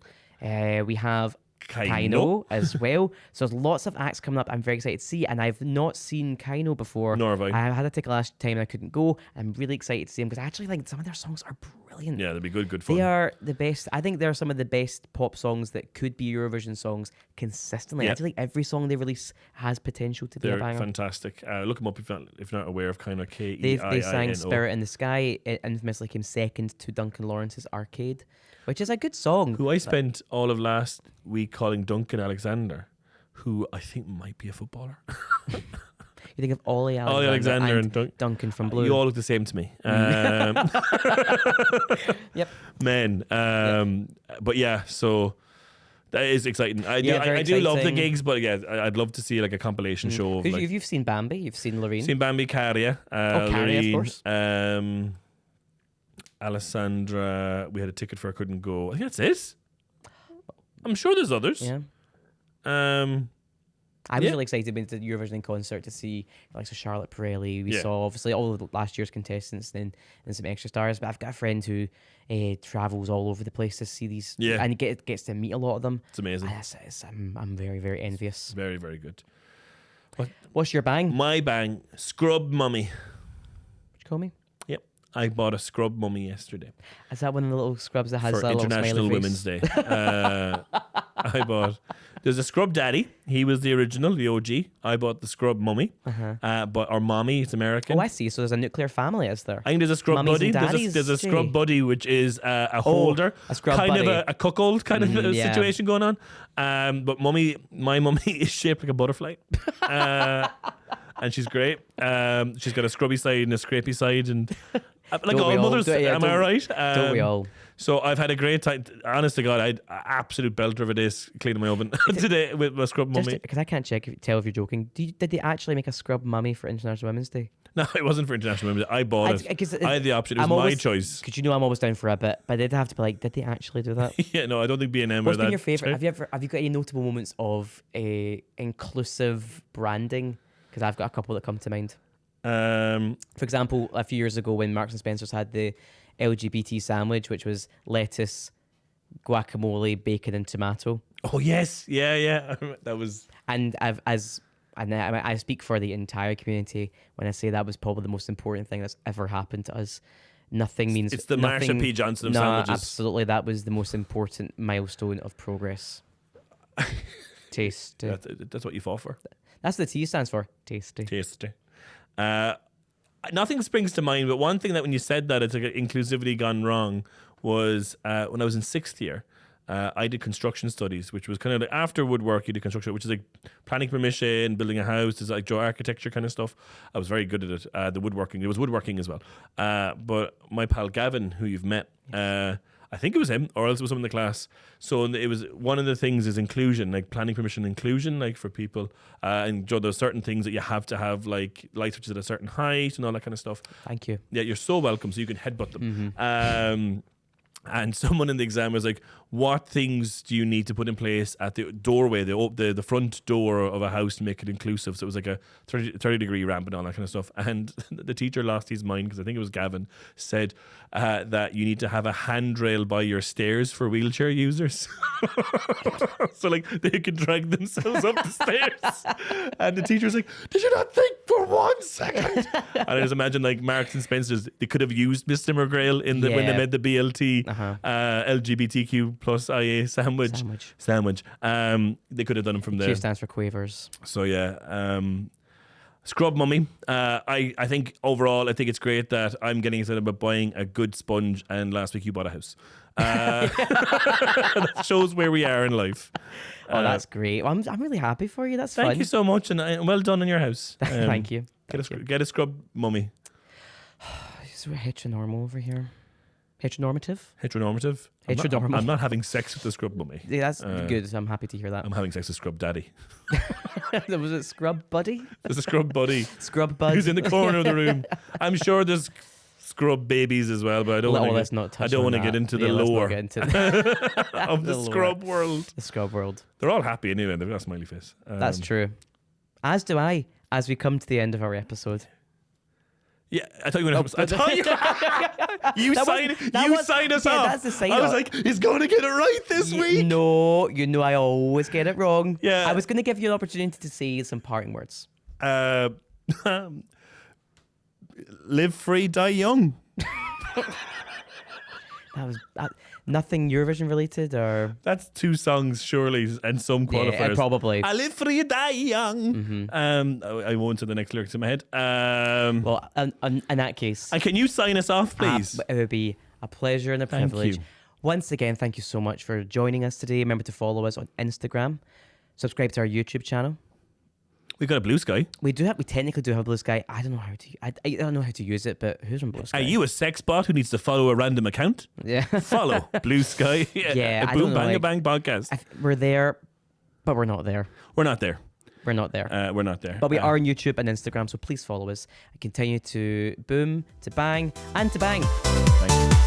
year. We have Kaino. Kaino as well. So there's lots of acts coming up I'm very excited to see, and I've not seen Kaino before. Nor have I. I had a ticket last time and I couldn't go. I'm really excited to see them because I actually think some of their songs are brilliant. Yeah, they'll be good fun. They are the best. I think they're some of the best pop songs that could be Eurovision songs consistently. Yeah. I feel like every song they release has potential to be a They're banger. fantastic. Look them up if you're not aware of kind of They Keino. sang Spirit in the Sky. It infamously came second to Duncan Lawrence's Arcade, which is a good song. Who I spent all of last week calling Duncan Alexander, who I think might be a footballer. You think of Ollie Alexander and and Duncan from Blue. You all look the same to me. Yep. Men. But yeah, so That is exciting. I Yeah, do, very I do love the exciting. gigs, but yeah, I'd love to see like a compilation show of Who's- like you've seen Bambi, you've seen Loreen. seen Bambi, Caria, Caria, of Loreen, course. Alessandra. We had a ticket for. I couldn't go. I think that's it. I'm sure there's others. Yeah. I was Yeah. really excited when the Eurovision concert to see like so Charlotte Pirelli. We Yeah. saw obviously all of the last year's contestants and some extra stars. But I've got a friend who travels all over the place to see these. Yeah. And gets to meet a lot of them. It's amazing. I'm very, very envious. Very, very good. What's your bang? My bang, scrub mummy. What you call me? Yep, I bought a scrub mummy yesterday Is that one of the little scrubs that has for a little International smiley Women's face? Day. I bought. There's a scrub daddy. He was the original, the OG. I bought the scrub mummy. But our mommy, it's American. Oh, I see. So there's a nuclear family, is there? I think there's a scrub Mummies buddy. and daddies, There's a scrub Jay. buddy, which is a holder, a scrub kind buddy. of a cuckold kind of yeah. situation going on. But my mummy is shaped like a butterfly, and she's great. She's got a scrubby side and a scrapey side, and like Don't we all all? mothers. Yeah, Am I don't- right? Don't we all? So I've had a great time. Honest to God, I had an absolute belter of a day cleaning my oven today with my scrub mummy. Because I can't tell if you're joking. Did they actually make a scrub mummy for International Women's Day? No, it wasn't for International Women's Day. I bought it. 'cause I had the option. It was I'm my always- choice. Because you know I'm always down for a bit, but I did have to be like, did they actually do that? Yeah, no, I don't think B&M are What's that. been your favorite? strict. Have you got any notable moments of inclusive branding? Because I've got a couple that come to mind. For example, a few years ago when Marks and Spencer's had the LGBT sandwich, which was lettuce, guacamole, bacon, and tomato. Oh yes, yeah. That was. And I speak for the entire community when I say that was probably the most important thing that's ever happened to us. Nothing means It's the nothing, Marsha P. Johnson of no, sandwiches. absolutely, that was the most important milestone of progress. Tasty. That's what you fought for. That's what the T stands for. Tasty. Tasty. Nothing springs to mind, but one thing that when you said that it's like inclusivity gone wrong was when I was in 6th year. I did construction studies, which was kind of like after woodwork, you did construction, which is like planning permission, building a house, is like geoarchitecture kind of stuff. I was very good at it. The woodworking, it was woodworking as well. But my pal Gavin, who you've met, I think it was him, or else it was someone in the class. So it was one of the things is inclusion, like planning permission inclusion, like for people. And Joe, there's certain things that you have to have, like light switches at a certain height and all that kind of stuff. Thank you. Yeah, you're so welcome. So you can headbutt them. And someone in the exam was like, "What things do you need to put in place at the doorway, the front door of a house to make it inclusive?" So it was like a 30-degree ramp and all that kind of stuff. And the teacher lost his mind because I think it was Gavin said that you need to have a handrail by your stairs for wheelchair users, so like they can drag themselves up the stairs. And the teacher was like, "Did you not think for 1 second?" And I just imagine like Marks and Spencer's, they could have used Mr. McGrail in when they Yeah. made the BLT LGBTQ plus IA sandwich. They could have done it from there. Q stands for quavers. So yeah, scrub mummy. I think overall, I think it's great that I'm getting excited about buying a good sponge. And last week you bought a house. That shows where we are in life. Oh, that's great. Well, I'm really happy for you. That's Thank fun. you so much, and well done in your house. Thank you. Get a scrub mummy. So we're heteronormal over here. Heteronormative? Heteronormative. Heteronormal. I'm not having sex with the scrub mummy. Yeah, that's good. I'm happy to hear that. I'm having sex with scrub daddy. Was it Scrub Buddy? There's a scrub buddy Scrub Bud? who's in the corner of the room. I'm sure there's scrub babies as well, but I don't Well, want let's not touch on to that. get into the Yeah, let's not lore get into of the lore. scrub world. the Scrub world. They're all happy anyway. They've got a smiley face. That's true. As do I, as we come to the end of our episode. Yeah, I thought you were going to. I thought you sign us off. That's the sign I was off. like, he's going to get it right this week. No, you know I always get it wrong. Yeah. I was going to give you an opportunity to say some parting words. Live free, die young. That was nothing Eurovision related, or That's 2 songs, surely, and some qualifiers. probably. I live free, die young. I won't say the next lyrics in my head. Well, in that case, And can you sign us off, please? it would be a pleasure and a Thank privilege. you. Once again, thank you so much for joining us today. Remember to follow us on Instagram, subscribe to our YouTube channel. We got a Blue Sky. We technically do have Blue Sky. I don't know how to. I don't know how to use it. But who's on Blue Sky? Are you a sex bot who needs to follow a random account? Yeah. Follow Blue Sky. Yeah, a I Boom don't know, Bang a like- Bang podcast. We're there, but we're not there. We're not there. We're not there. We're not there. But we are on YouTube and Instagram, so please follow us and continue to boom, to bang, and to bang. Thank you.